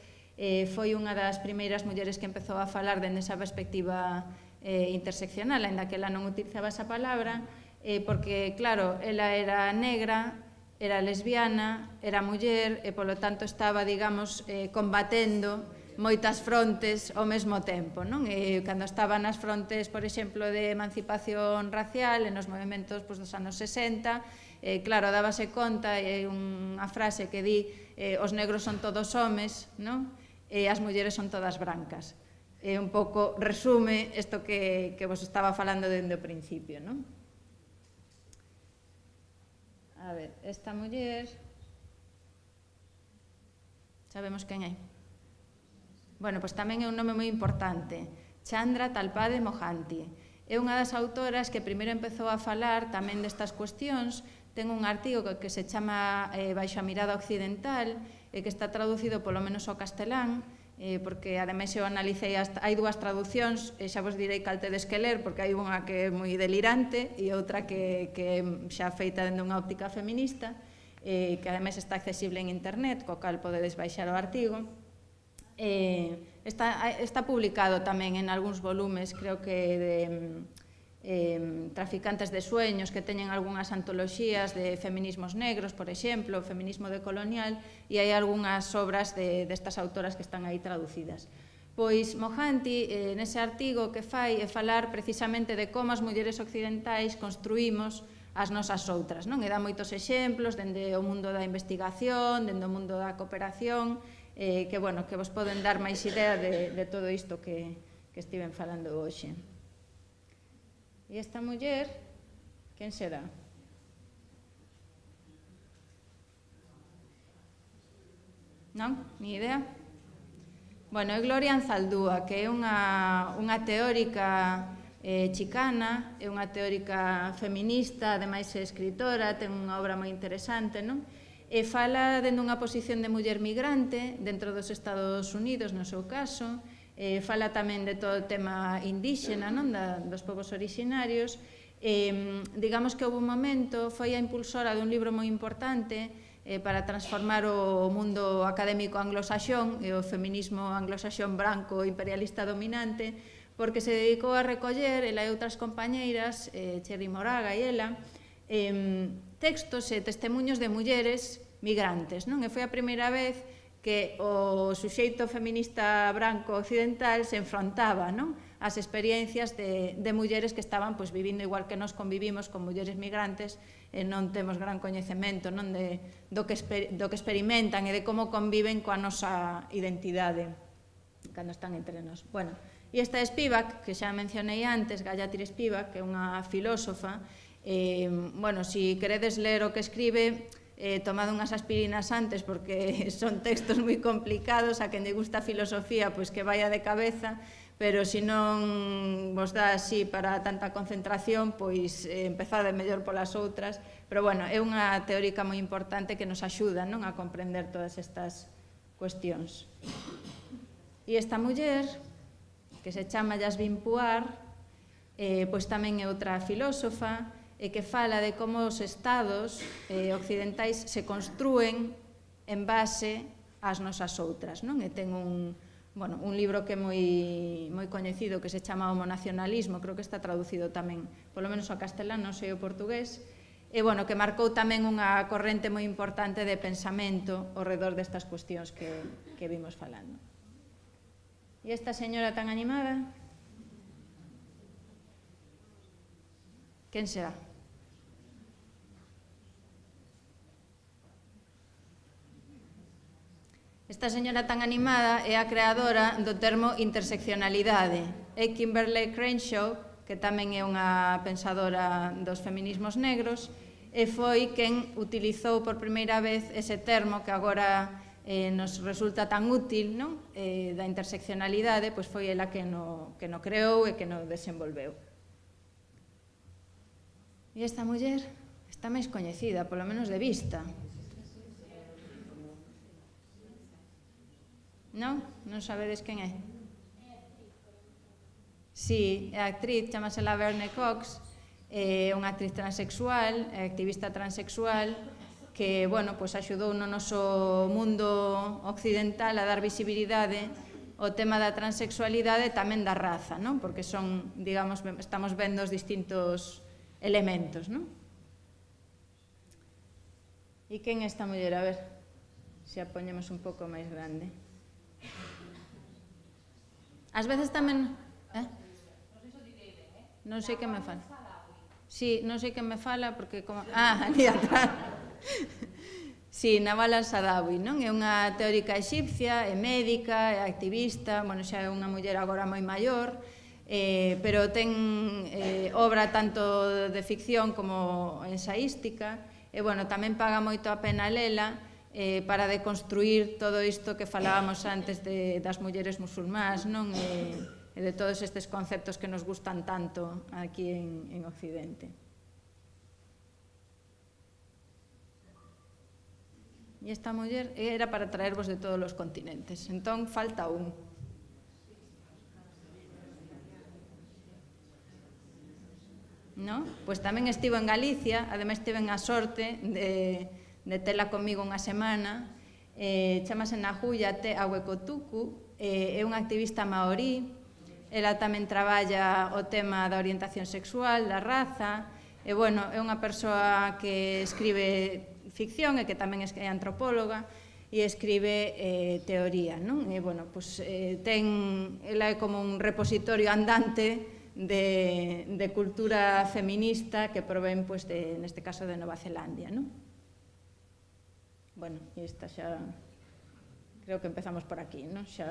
Speaker 4: Foi unha das primeiras mulleres que empezou a falar dende esa perspectiva interseccional, aínda que ela non utilizaba esa palabra, porque, claro, ela era negra, era lesbiana, era muller, e, polo tanto, estaba, digamos, combatendo moitas frontes ao mesmo tempo, non? E cando estaba nas frontes, por exemplo, de emancipación racial, en os movimentos dos anos 60, claro, dábase conta, e unha frase que di, os negros son todos homes, non? E as mulleres son todas brancas. E un pouco resume isto que vos estaba falando dende o principio, non? A ver, esta muller, sabemos quen é? Bueno, pois tamén é un nome moi importante, Chandra Talpade Mohanty. É unha das autoras que primeiro empezou a falar tamén destas cuestións. Ten un artigo que se chama Baixo a mirada occidental, que está traducido polo menos ao castelán, porque ademais eu analicei, hai dúas traducións, xa vos direi cal tedes que ler, porque hai unha que é moi delirante e outra que é xa feita dende unha óptica feminista, que ademais está accesible en internet, co cal podedes baixar o artigo. Está publicado tamén en algúns volumes, creo que de Traficantes de sueños, que teñen algunhas antoloxías de feminismos negros, por exemplo, feminismo decolonial, e hai algunhas obras destas autoras que están aí traducidas. Pois Mohanty, nese artigo que fai, é falar precisamente de como as mulleres occidentais construímos as nosas outras, non? E dá moitos exemplos dende o mundo da investigación, dende o mundo da cooperación, que vos poden dar máis idea de todo isto que estiven falando hoxe. E esta muller, quen será? Non? Ni idea? Bueno, é Gloria Anzaldúa, que é unha teórica chicana, é unha teórica feminista, ademais é escritora, ten unha obra moi interesante, non? E fala dende unha posición de muller migrante dentro dos Estados Unidos, no seu caso, fala tamén de todo o tema indíxena, non? Dos povos orixinarios. Digamos que houve un momento, foi a impulsora dun libro moi importante para transformar o mundo académico anglosaxón e o feminismo anglosaxón branco imperialista dominante, porque se dedicou a recoller, ela e outras compañeiras, Cherry Moraga e ela, textos e testemunhos de mulleres migrantes, non? E foi a primeira vez que o suxeito feminista branco occidental se enfrontaba, non? As experiencias de mulleres que estaban vivindo igual que nos convivimos con mulleres migrantes e non temos gran coñecemento, non? Do que experimentan e de como conviven coa nosa identidade cando están entre nós. Bueno, e esta é Spivak, que xa mencionei antes, Gayatri Spivak, que é unha filósofa. Si queredes ler o que escribe, tomade unhas aspirinas antes, porque son textos moi complicados. A quen lle gusta a filosofía, pois que vaya de cabeza, pero se non vos dá así para tanta concentración, pois empezade mellor polas outras. Pero bueno, é unha teórica moi importante que nos axuda, non, a comprender todas estas cuestións. E esta muller, que se chama Yasmin Puar, pois tamén é outra filósofa, e que fala de como os estados occidentais se construen en base ás nosas outras, non? E ten un libro que é moi coñecido, que se chama Homo Nacionalismo, creo que está traducido tamén, polo menos ao castelán, non sei o portugués, e que marcou tamén unha corrente moi importante de pensamento ao redor destas cuestións que vimos falando. E esta señora tan animada, quen será? Esta señora tan animada é a creadora do termo interseccionalidade. É Kimberlé Crenshaw, que tamén é unha pensadora dos feminismos negros, e foi quen utilizou por primeira vez ese termo que agora nos resulta tan útil, non? Da interseccionalidade, pois foi ela que no creou e que no desenvolveu. E esta muller está máis coñecida, polo menos de vista. Non? Non sabedes quen é? Si, é actriz, chamase Laverne Cox, é unha actriz transexual, é activista transexual, que, bueno, pois axudou no noso mundo occidental a dar visibilidade ao tema da transexualidade e tamén da raza, non? Porque son, digamos, estamos vendo os distintos elementos, non? E quen é esta muller? A ver, se a poñemos un pouco máis grande. Ás veces tamén... Non sei que me fala. Sí, non sei que me fala porque... ali atrás. Sí, Nawal al-Saadawi, non? É unha teórica exipcia, é médica, é activista, bueno, xa é unha muller agora moi maior, pero ten obra tanto de ficción como ensaística, e, bueno, tamén paga moito a pena lela para deconstruir todo isto que falábamos antes das mulleres musulmás, non? E de todos estes conceptos que nos gustan tanto aquí en Occidente. E esta muller era para traervos de todos os continentes. Entón, falta un. No? Pois tamén estivo en Galicia, ademais tiven a sorte de tela comigo unha semana. Chamase Nahuya Te Awekotuku, é unha activista maorí. Ela tamén traballa o tema da orientación sexual, da raza, e, bueno, é unha persoa que escribe ficción e que tamén é antropóloga e escribe teoría, non? E, bueno, pois ela é como un repositorio andante de cultura feminista que provén, pois, neste caso, de Nova Zelandia, non? Bueno, e esta xa... Creo que empezamos por aquí, non? Xa...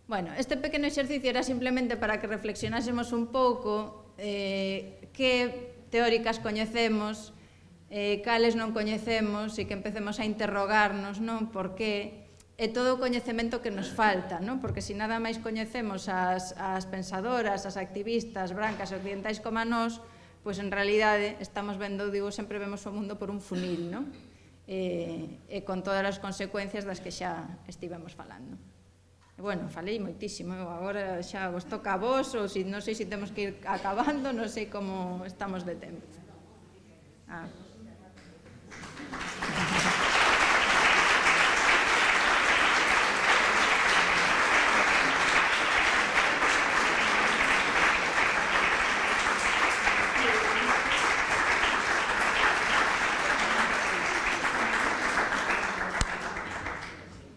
Speaker 4: Bueno, este pequeno exercicio era simplemente para que reflexionásemos un pouco que teóricas coñecemos, cales non coñecemos, e que empecemos a interrogarnos, non? Porque é todo o coñecemento que nos falta, non? Porque se nada máis coñecemos as pensadoras, as activistas brancas e occidentais como a nós, pois en realidade estamos vendo, digo, sempre vemos o mundo por un funil, non? E con todas as consecuencias das que xa estivemos falando. Bueno, falei moitísimo, agora xa vos toca a vos, ou non sei se temos que ir acabando, non sei como estamos de tempo.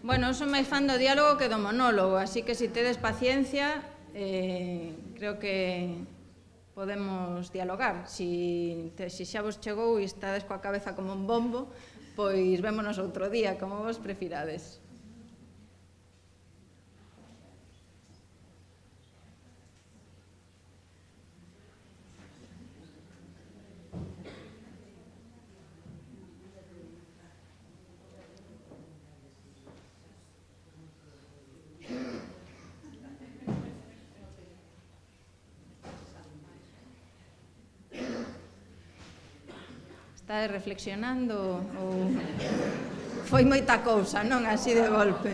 Speaker 4: Bueno, son máis fan do diálogo que do monólogo, así que se tedes paciencia, creo que podemos dialogar. Se xa vos chegou e estades coa cabeza como un bombo, pois vémonos outro día, como vos prefirades. Estades reflexionando ou foi moita cousa, non? Así de golpe.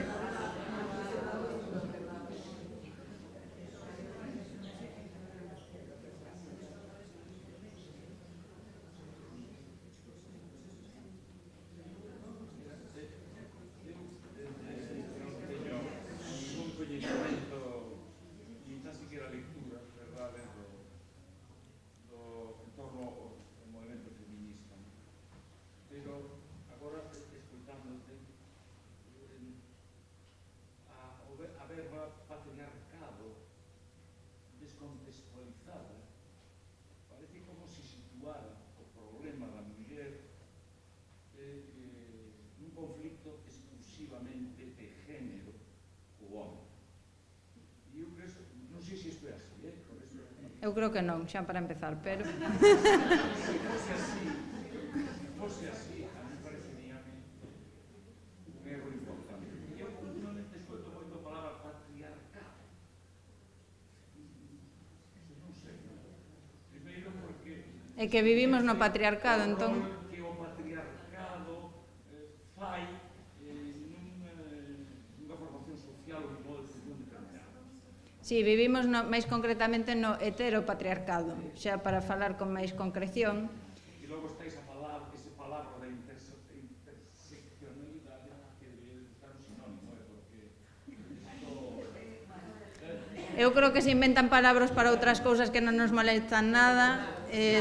Speaker 7: Eu creo que non, xa para empezar, pero...
Speaker 8: Fose así, a mí parecería un erro importante. Eu últimamente escoito moito a palabra patriarcado. Non sei. Primeiro porque...
Speaker 7: É que vivimos no patriarcado, entón...
Speaker 8: que o patriarcado fai nunha formación social ou un modo de función determinado.
Speaker 7: Si, vivimos máis concretamente no heteropatriarcado, xa para falar con máis concreción.
Speaker 8: E logo estáis a falar, ese palabra da interseccionalidade que debería estar un sinónimo, porque
Speaker 7: eu creo que se inventan palabras para outras cousas que non nos molestan nada,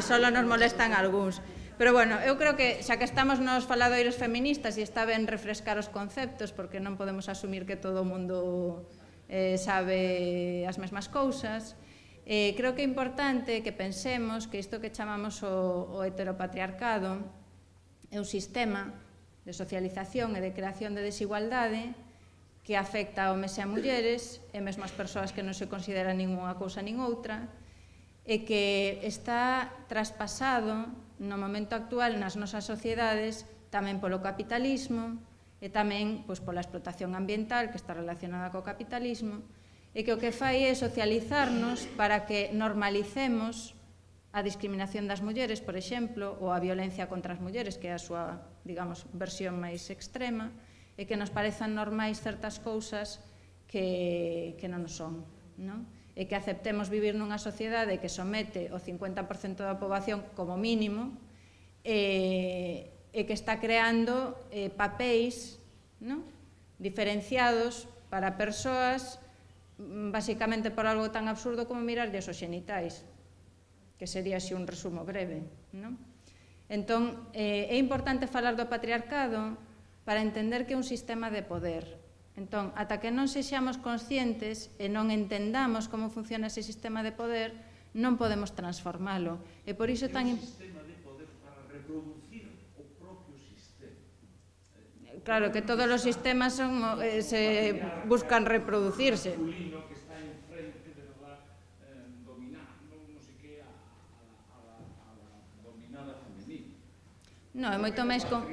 Speaker 7: só nos molestan algúns. Pero bueno, eu creo que xa que estamos nos faladoiros feministas e está ben refrescar os conceptos, porque non podemos asumir que todo o mundo sabe as mesmas cousas, creo que é importante que pensemos que isto que chamamos o heteropatriarcado é un sistema de socialización e de creación de desigualdade que afecta a homes e a mulleres e mesmo as persoas que non se consideran nin unha cousa nin outra e que está traspasado no momento actual nas nosas sociedades tamén polo capitalismo e tamén pola explotación ambiental que está relacionada co capitalismo e que o que fai é socializarnos para que normalicemos a discriminación das mulleres, por exemplo, ou a violencia contra as mulleres, que é a súa, digamos, versión máis extrema, e que nos parezan normais certas cousas que non son, non? E que aceptemos vivir nunha sociedade que somete o 50% da poboación como mínimo e que está creando papéis, non? Diferenciados para persoas basicamente por algo tan absurdo como mirarlles os xenitais, que sería así un resumo breve, non? Entón, é importante falar do patriarcado para entender que é un sistema de poder. Entón, ata que non sexamos conscientes e non entendamos como funciona ese sistema de poder, non podemos transformalo. E por iso tan...
Speaker 8: sistema de poder para reproducir o propio sistema.
Speaker 7: Claro, que todos os sistemas se buscan reproducirse.
Speaker 8: Masculino que está enfrente, verdad, dominando, non sei que, a dominada femenina.
Speaker 7: Non, é moito máis con...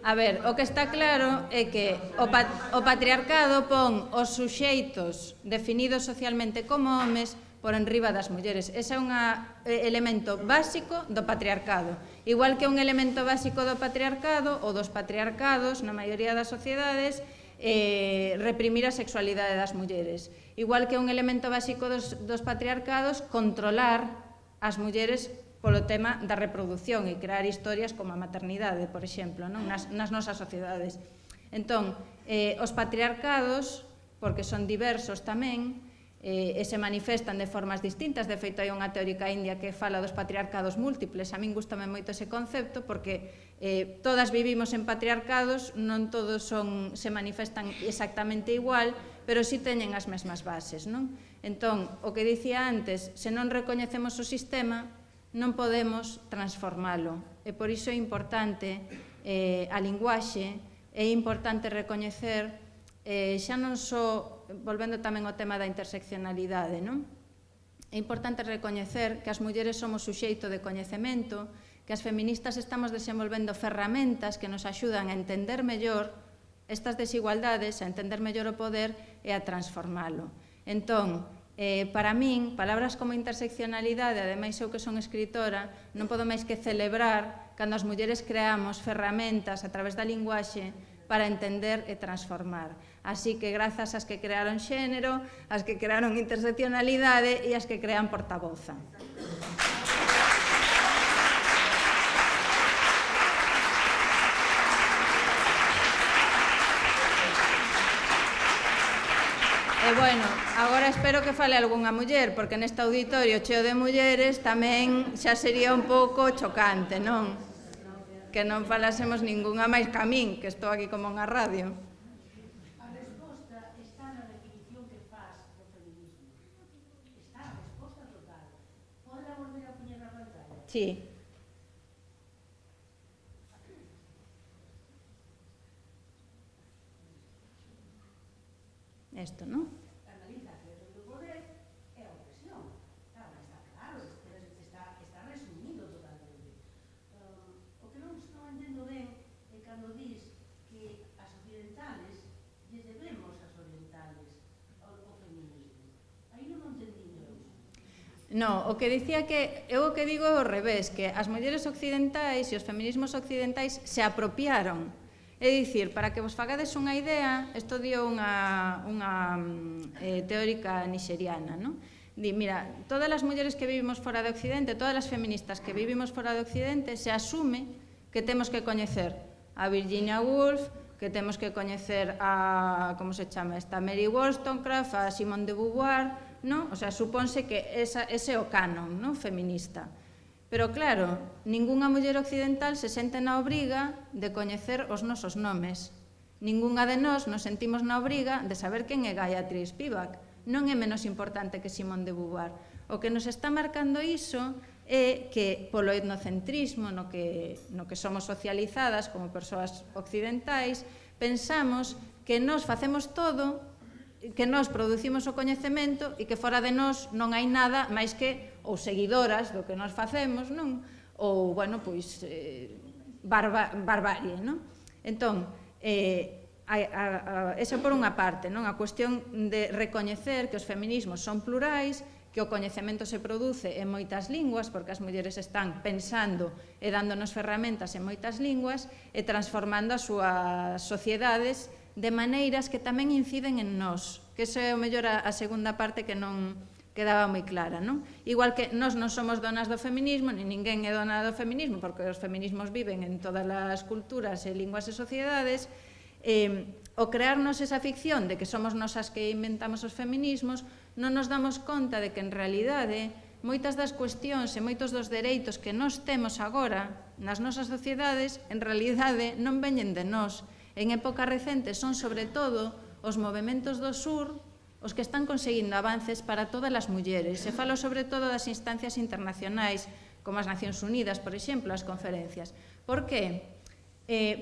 Speaker 7: A ver, o que está claro é que o patriarcado pon os suxeitos definidos socialmente como homes por enriba das mulleres. Ese é un elemento básico do patriarcado. Igual que un elemento básico do patriarcado ou dos patriarcados na maioría das sociedades reprimir a sexualidade das mulleres. Igual que un elemento básico dos patriarcados controlar as mulleres polo tema da reproducción e crear historias como a maternidade, por exemplo, non? Nas nosas sociedades. Entón, os patriarcados, porque son diversos tamén, e se manifestan de formas distintas. De feito, hai unha teórica india que fala dos patriarcados múltiples. A min gustame moito ese concepto porque todas vivimos en patriarcados, non todos se manifestan exactamente igual, pero si teñen as mesmas bases, non? Entón, o que dicía antes, se non recoñecemos o sistema, non podemos transformalo. E por iso é importante a linguaxe, é importante recoñecer, xa non só, volvendo tamén ao tema da interseccionalidade, non? É importante recoñecer que as mulleres somos suxeito de coñecemento, que as feministas estamos desenvolvendo ferramentas que nos axudan a entender mellor estas desigualdades, a entender mellor o poder e a transformalo. Entón, para min, palabras como interseccionalidade, ademais eu que son escritora, non podo máis que celebrar cando as mulleres creamos ferramentas a través da linguaxe para entender e transformar. Así que grazas ás que crearon xénero, ás que crearon interseccionalidade e ás que crean portavoza. E bueno, agora espero que fale algunha muller, porque neste auditorio cheo de mulleres tamén xa sería un pouco chocante, non? Que non falásemos ningunha máis que a min, que estou aquí como unha radio.
Speaker 6: A resposta está na definición que faz do feminismo. Está a resposta total. Pode volver a poñer na pantalla?
Speaker 7: Sí. Esto, ¿no? No, o que dicía que eu o que digo é o revés, que as mulleres occidentais e os feminismos occidentais se apropiaron. É dicir, para que vos fagades unha idea, isto dio unha teórica nixeriana, non? Di, mira, todas as mulleres que vivimos fora de Occidente, todas as feministas que vivimos fora de Occidente, se asume que temos que coñecer a Virginia Woolf, que temos que coñecer a, como se chama esta, Mary Wollstonecraft, a Simone de Beauvoir, non? O sea, supónse que ese é o canon, non? Feminista. Pero claro, ningunha muller occidental se sente na obriga de coñecer os nosos nomes. Ningunha de nós nos sentimos na obriga de saber quen é Gayatri Spivak. Non é menos importante que Simone de Beauvoir. O que nos está marcando iso é que polo etnocentrismo no que somos socializadas como persoas occidentais, pensamos que nós facemos todo, que nós producimos o coñecemento e que fora de nós non hai nada máis que ou seguidoras do que nós facemos, non? Ou, bueno, pois, barbarie, non? Entón, esa por unha parte, non? A cuestión de recoñecer que os feminismos son plurais, que o coñecemento se produce en moitas linguas, porque as mulleres están pensando e dándonos ferramentas en moitas linguas e transformando as súas sociedades de maneiras que tamén inciden en nós, que esa é o mellor a segunda parte que non quedaba moi clara, non? Igual que nós non somos donas do feminismo, ni ninguén é dona do feminismo, porque os feminismos viven en todas as culturas e linguas e sociedades, o crearnos esa ficción de que somos nosas que inventamos os feminismos, non nos damos conta de que, en realidade, moitas das cuestións e moitos dos dereitos que nós temos agora nas nosas sociedades, en realidade, non veñen de nós. En época recente son, sobre todo, os movementos do sur os que están conseguindo avances para todas as mulleres. Se falo, sobre todo, das instancias internacionais, como as Nacións Unidas, por exemplo, as conferencias. Por qué?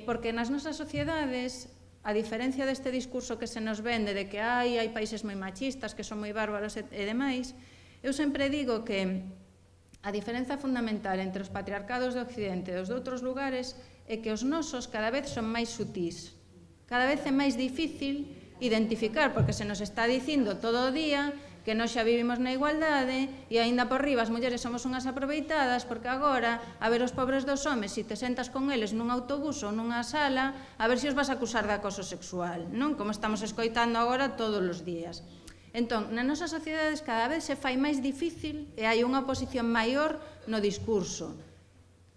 Speaker 7: Porque nas nosas sociedades, a diferencia deste discurso que se nos vende de que hai países moi machistas, que son moi bárbaros e demais, eu sempre digo que a diferenza fundamental entre os patriarcados de Occidente e os de outros lugares é que os nosos cada vez son máis sutís. Cada vez é máis difícil identificar, porque se nos está dicindo todo o día que nós xa vivimos na igualdade e aínda por riba as mulleres somos unhas aproveitadas porque agora, a ver os pobres dos homes, se te sentas con eles nun autobús ou nunha sala, a ver se os vas a acusar de acoso sexual, non? Como estamos escoitando agora todos os días. Entón, nas nosas sociedades cada vez se fai máis difícil e hai unha oposición maior no discurso.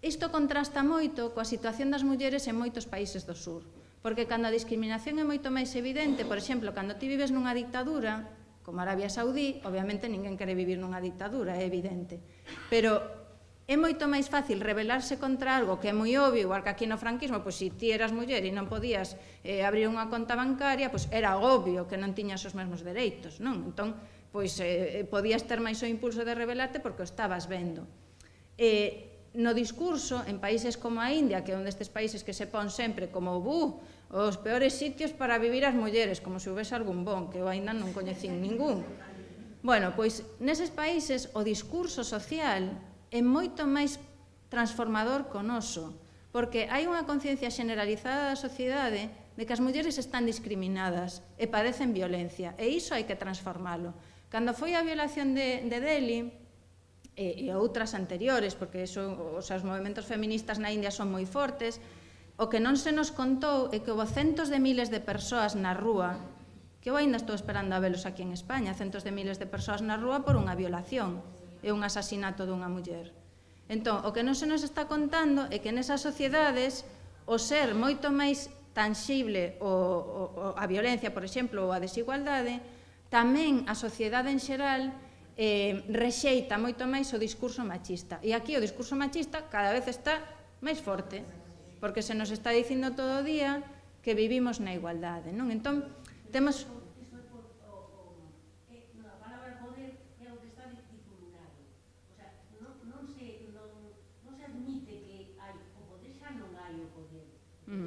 Speaker 7: Isto contrasta moito coa situación das mulleres en moitos países do sur, porque cando a discriminación é moito máis evidente, por exemplo, cando ti vives nunha dictadura, como Arabia Saudí, obviamente ninguén quere vivir nunha dictadura, é evidente. Pero é moito máis fácil rebelarse contra algo que é moi obvio, igual que aquí no franquismo, pois se ti eras muller e non podías abrir unha conta bancaria, pois era obvio que non tiñas os mesmos dereitos, non? Entón, pois podías ter máis o impulso de rebelarte porque o estabas vendo. No discurso, en países como a India, que é un destes países que se pon sempre como os peores sitios para vivir as mulleres, como se houvese algún bon, que eu ainda non coñecín ningún. Bueno, pois neses países o discurso social é moito máis transformador co noso, porque hai unha conciencia generalizada da sociedade de que as mulleres están discriminadas e padecen violencia, e iso hai que transformalo. Cando foi a violación de Delhi, e outras anteriores, porque os movimentos feministas na India son moi fortes, o que non se nos contou é que houve centos de miles de persoas na rúa, que eu ainda estou esperando a velos aquí en España, centos de miles de persoas na rúa por unha violación e un asasinato dunha muller. Entón, o que non se nos está contando é que nesas sociedades o ser moito máis tangible a violencia, por exemplo, ou a desigualdade, tamén a sociedade en xeral rexeita moito máis o discurso machista. E aquí o discurso machista cada vez está máis forte, porque se nos está dicindo todo o día que vivimos na igualdade, non? Entón, temos...
Speaker 6: A palabra poder é o que está difuminado. O sea, non se admite que hai o poder, xa non hai o poder.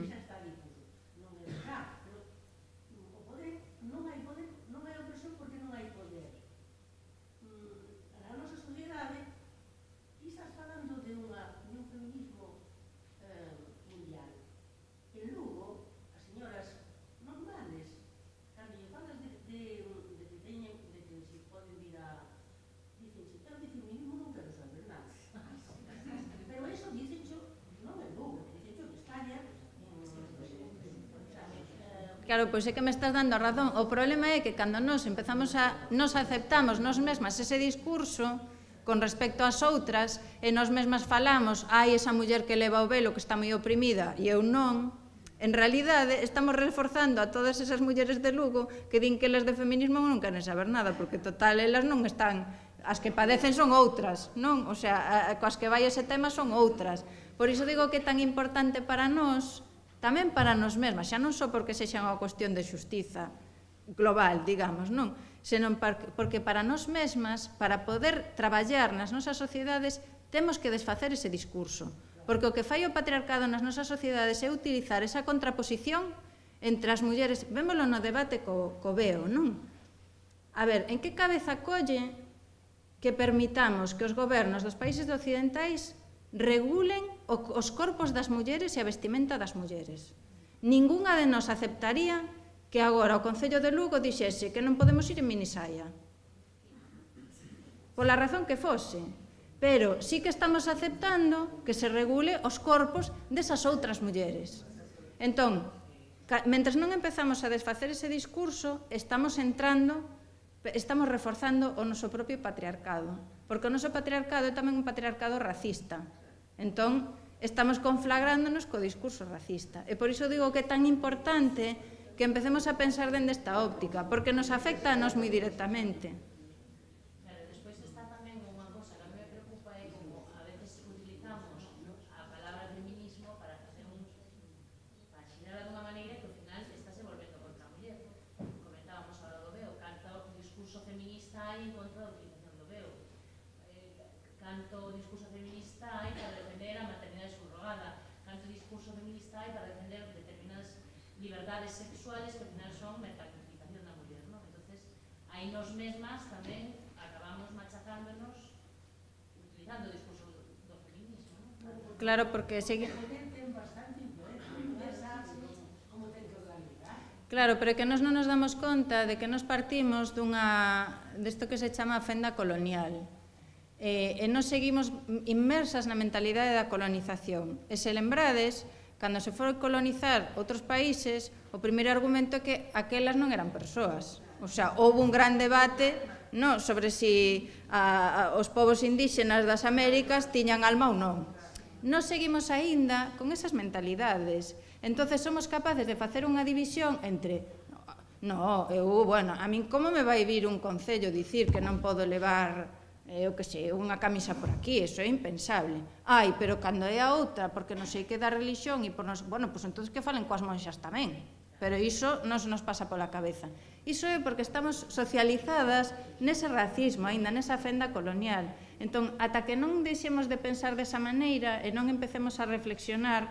Speaker 6: Xa está difuso. Non é xa, pero o poder, non hai opresión porque non hai poder. Na nosa sociedade, ti estás falando de un feminismo mundial. En Lugo, as señoras normales, cando lle falas de que se poden vir a... Dicen, se están dicindo
Speaker 7: Claro, pois é que me estás dando a razón. O problema é que cando nos aceptamos nos mesmas ese discurso con respecto ás outras, e nos mesmas falamos, hai esa muller que leva o velo que está moi oprimida e eu non, en realidade estamos reforzando a todas esas mulleres de Lugo que din que elas de feminismo non queren saber nada, porque total, elas non están, as que padecen son outras, non? O sea, coas que vai ese tema son outras. Por iso digo que é tan importante para nós, tamén para nós mesmas, xa non só porque sexa unha cuestión de xustiza global, digamos, non? Senón porque para nós mesmas, para poder traballar nas nosas sociedades, temos que desfacer ese discurso. Porque o que fai o patriarcado nas nosas sociedades é utilizar esa contraposición entre as mulleres. Vémolo no debate co veo, non? A ver, en que cabeza colle que permitamos que os gobernos dos países occidentais regulen os corpos das mulleres e a vestimenta das mulleres? Ningunha de nós aceptaría que agora o Concello de Lugo dixese que non podemos ir en minisaia. Pola razón que fose. Pero sí que estamos aceptando que se regule os corpos desas outras mulleres. Entón, mentres non empezamos a desfacer ese discurso, estamos reforzando o noso propio patriarcado. Porque o noso patriarcado é tamén un patriarcado racista. Entón, estamos conflagrándonos co discurso racista. E por iso digo que é tan importante que empecemos a pensar dende esta óptica, porque nos afecta a nós moi directamente.
Speaker 2: Claro, despois está tamén unha cosa que a mí me preocupa é como a veces utilizamos a palabra feminismo para xinarla dunha maneira que ao final está se volvendo contra a muller. Comentábamos ahora do veo, canto discurso feminista hai en contra da utilización do veo. Canto discurso feminista hai para defender a maternidade subrogada. Canto discurso feminista hai para defender determinadas liberdades sexuales que ao final son mercantilización da muller, non? Entonces, aí nos mesmas tamén acabamos machacándonos utilizando o discurso do feminismo, non?
Speaker 7: Claro, porque Claro, pero é que nós non nos damos conta de que nos partimos desto que se chama a fenda colonial. E nós seguimos inmersas na mentalidade da colonización. E se lembrades, cando se foi colonizar outros países, o primeiro argumento é que aquelas non eran persoas. O sea, houve un gran debate sobre se os povos indígenas das Américas tiñan alma ou non. Nós seguimos aínda con esas mentalidades. Entonces somos capaces de facer unha división entre a min como me vai vir un concello dicir que non podo levar unha camisa por aquí, eso é impensable. Pero cando é a outra, porque non sei que da religión, pois entón que falen coas monxas tamén. Pero iso non se nos pasa pola cabeza. Iso é porque estamos socializadas nese racismo, aínda nesa fenda colonial. Entón, ata que non deixemos de pensar desa maneira e non empecemos a reflexionar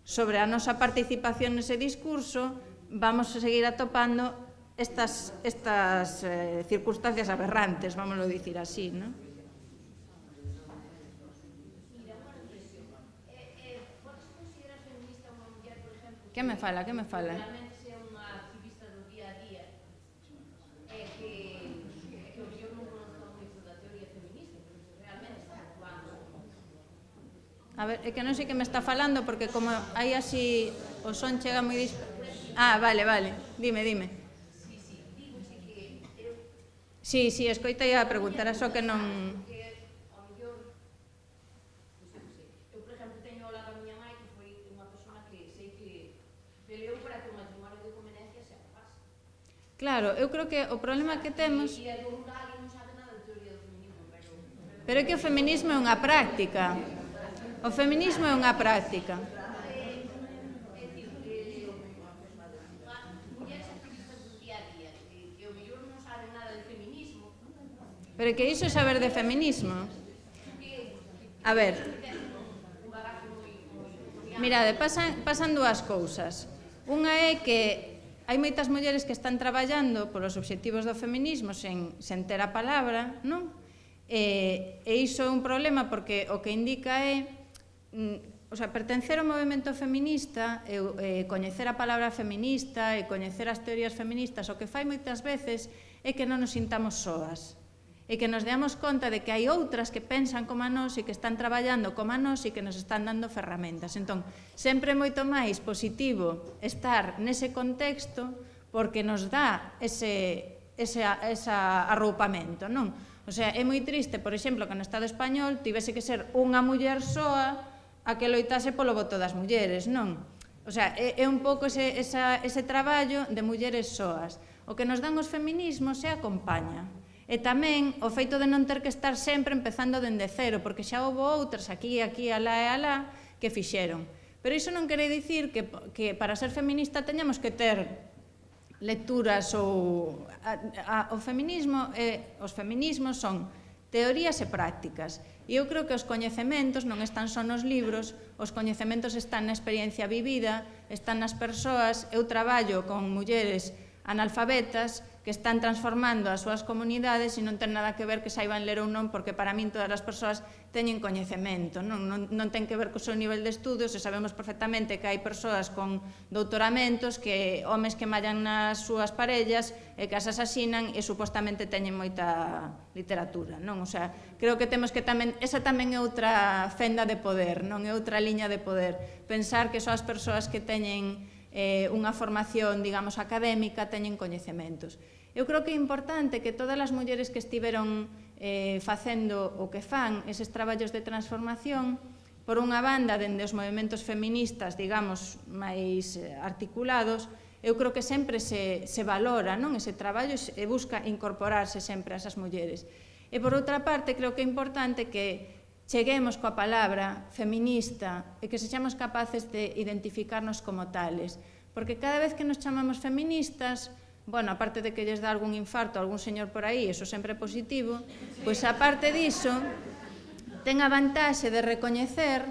Speaker 7: sobre a nosa participación nese discurso, vamos a seguir atopando estas circunstancias aberrantes, vámoslo dicir así, non? Que me fala?
Speaker 6: Realmente ser unha activista do día a día que o mellor non conozco moito da teoría feminista, pero realmente está actuando.
Speaker 7: A ver, é que non sei que me está falando, porque como hai así, o son chega moi vale, dime. Sí, escoita a preguntar, só que non...
Speaker 6: Ao mellor, eu, por exemplo, teño ao lado a miña mãe, que foi unha persona que sei que peleou para que o matrimonio de conveniencia se aprobase.
Speaker 7: Claro, eu creo que o problema que temos...
Speaker 6: E é do rural e non sabe nada de teoría do feminismo,
Speaker 7: Pero é que o feminismo é unha práctica. O feminismo é unha práctica. Pero que iso é saber de feminismo. A ver, mirade, pasan dúas cousas. Unha é que hai moitas mulleres que están traballando polos obxectivos do feminismo sen ter a palabra, non? E iso é un problema porque o que indica é pertencer ao movimento feminista e coñecer a palabra feminista e coñecer as teorías feministas, o que fai moitas veces é que non nos sintamos soas. e que nos deamos conta de que hai outras que pensan como a nós e que están traballando como a nós e que nos están dando ferramentas. Entón, sempre é moito máis positivo estar nese contexto porque nos dá ese arroupamento, non? O sea, é moi triste, por exemplo, que no Estado español tivese que ser unha muller soa a que loitase polo voto das mulleres, non? O sea, é un pouco ese traballo de mulleres soas. O que nos dan os feminismos é acompaña. E tamén o feito de non ter que estar sempre empezando dende cero, porque xa houve outras aquí, alá e alá, que fixeron. Pero iso non quere dicir que para ser feminista teñamos que ter lecturas ou... Os feminismos son teorías e prácticas. E eu creo que os coñecementos non están só nos libros, os coñecementos están na experiencia vivida, están nas persoas. Eu traballo con mulleres analfabetas que están transformando as súas comunidades e non ten nada que ver que saiban ler ou non, porque para min todas as persoas teñen coñecemento, non ten que ver co seu nivel de estudios, e sabemos perfectamente que hai persoas con doutoramentos, que homes que mallan nas súas parellas e que as asasinan e supostamente teñen moita literatura, non? O sea, creo que temos que tamén, esa tamén é outra fenda de poder, non é outra liña de poder, pensar que só as persoas que teñen unha formación, digamos, académica, teñen coñecementos. Eu creo que é importante que todas as mulleres que estiveron facendo o que fan eses traballos de transformación, por unha banda, dende os movimentos feministas, digamos, máis articulados, eu creo que sempre se valora ese traballo e busca incorporarse sempre a esas mulleres. E por outra parte, creo que é importante que cheguemos coa palabra feminista e que sexamos capaces de identificarnos como tales. Porque cada vez que nos chamamos feministas, bueno, aparte de que lles dá algún infarto a algún señor por aí, eso sempre é positivo, pois aparte diso, ten a vantaxe de recoñecer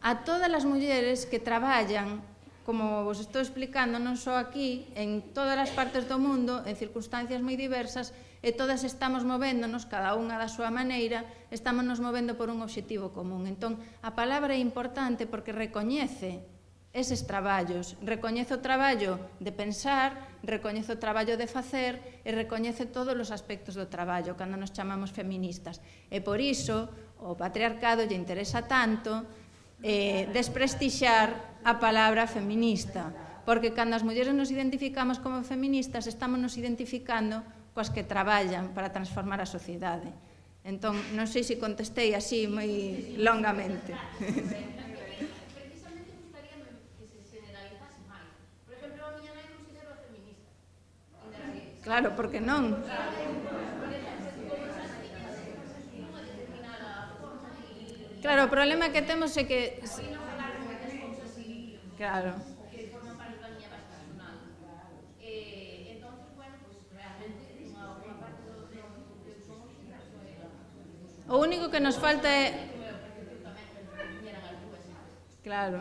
Speaker 7: a todas as mulleres que traballan, como vos estou explicando, non só aquí, en todas as partes do mundo, en circunstancias moi diversas, e todas estamos movéndonos, cada unha da súa maneira, estamos nos movendo por un obxectivo común. Entón, a palabra é importante porque recoñece eses traballos, recoñece o traballo de pensar, recoñece o traballo de facer e recoñece todos os aspectos do traballo cando nos chamamos feministas. E por iso, o patriarcado lle interesa tanto desprestixar a palabra feminista, porque cando as mulleres nos identificamos como feministas, estamos nos identificando coas que traballan para transformar a sociedade. Entón, non sei se contestei así moi longamente.
Speaker 6: Precisamente gustaría que se generalizase máis. Por exemplo, a miña nai considero feminista.
Speaker 7: Claro, porque non? Claro, o problema que temos é que... Claro. O único que nos falta é... Claro.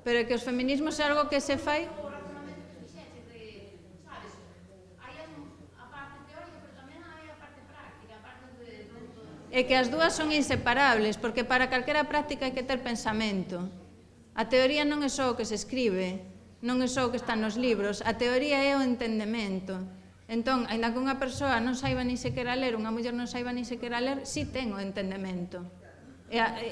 Speaker 7: Pero é que os feminismos é algo que se fai... É que as dúas son inseparables, porque para calquera práctica hai que ter pensamento. A teoría non é só o que se escribe, non é só o que está nos libros, a teoría é o entendemento. Entón, ainda que unha persoa non saiba ni sequera ler, unha muller non saiba ni sequera ler, si ten o entendemento.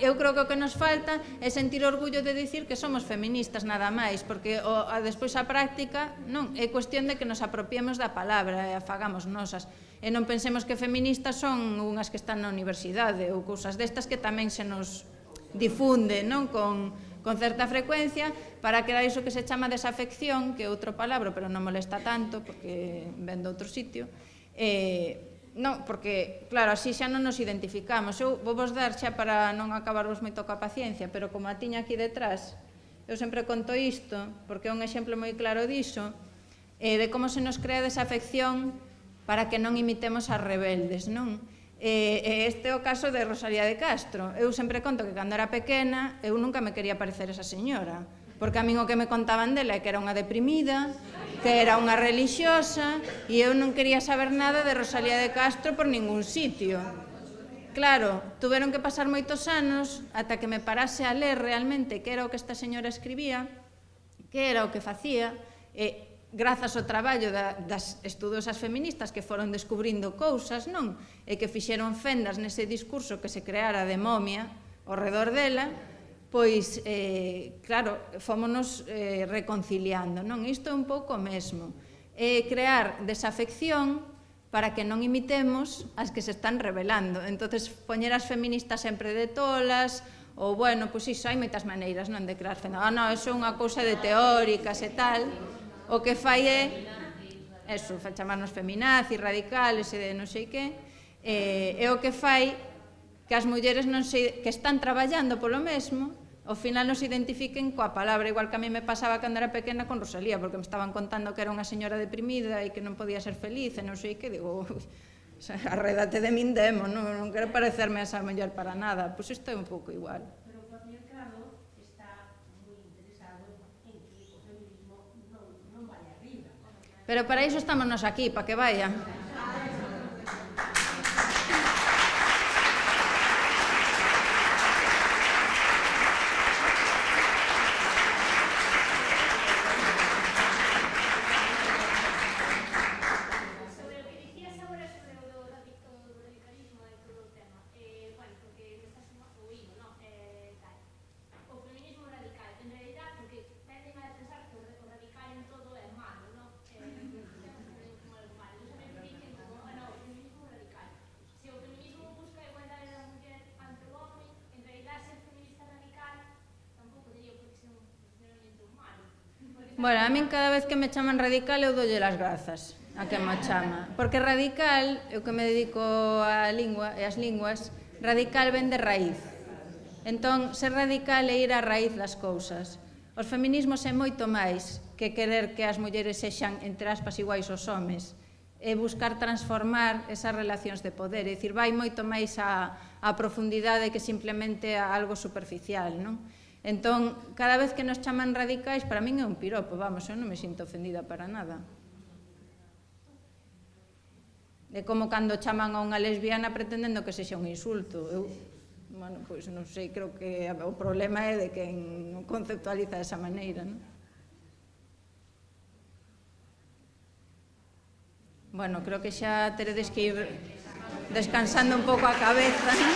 Speaker 7: Eu creo que o que nos falta é sentir orgullo de dicir que somos feministas nada máis, porque despois a práctica non é cuestión de que nos apropiemos da palabra e a fagamos nosas. E non pensemos que feministas son unhas que están na universidade ou cousas destas que tamén se nos difunde non con certa frecuencia para crear iso que se chama desafección, que é outro palabra, pero non molesta tanto porque ven de outro sitio. Non, porque, claro, así xa non nos identificamos. Eu vou vos dar xa para non acabarvos moito coa paciencia, pero como a tiña aquí detrás, eu sempre conto isto, porque é un exemplo moi claro diso, de como se nos crea desafección para que non imitemos as rebeldes, non? Este é o caso de Rosalía de Castro. Eu sempre conto que cando era pequena eu nunca me quería parecer esa señora, porque a min o que me contaban dela é que era unha deprimida, que era unha relixiosa, e eu non quería saber nada de Rosalía de Castro por ningún sitio. claro, tuveron que pasar moitos anos ata que me parase a ler realmente que era o que esta señora escribía, que era o que facía, e grazas ao traballo das estudosas feministas que foron descubrindo cousas, non? E que fixeron fendas nese discurso que se creara de momia ao redor dela, pois, claro, fómonos reconciliando, non? Isto é un pouco o mesmo. Crear desafección para que non imitemos as que se están rebelando. Entonces, poñer as feministas sempre de tolas, ou, bueno, pois iso, hai moitas maneiras, non, de crear fendas. Non, iso é unha cousa de teóricas e tal. O que fai é, eso, chamarnos feminazis, radicales e de non sei que, é o que fai que as mulleres que están traballando polo mesmo, ao final nos identifiquen coa palabra, igual que a mí me pasaba cando era pequena con Rosalía, porque me estaban contando que era unha señora deprimida e que non podía ser feliz e non sei que, digo, arrédate de min demo, non quero parecerme a esa muller para nada, pois isto é un pouco igual.
Speaker 6: Pero o patriarcado está moi interesado en que o feminismo non vaya arriba.
Speaker 7: Pero para iso estamos nos aquí, para que vaya. Bueno, a min cada vez que me chaman radical eu dolle as grazas a que me chama. Porque radical, eu que me dedico á lingua e ás linguas, radical ven de raíz. Entón, ser radical é ir á raíz das cousas. Os feminismos é moito máis que querer que as mulleres sexan, entre aspas, iguais aos homes. É buscar transformar esas relacións de poder. É dicir, vai moito máis á profundidade que simplemente a algo superficial, non? Entón, cada vez que nos chaman radicais, para min é un piropo, vamos, eu non me sinto ofendida para nada. É como cando chaman a unha lesbiana pretendendo que sexa un insulto. Eu, bueno, pois non sei, creo que o problema é de que non conceptualiza desa maneira, non? Bueno, creo que xa teredes que ir descansando un pouco a cabeza, non?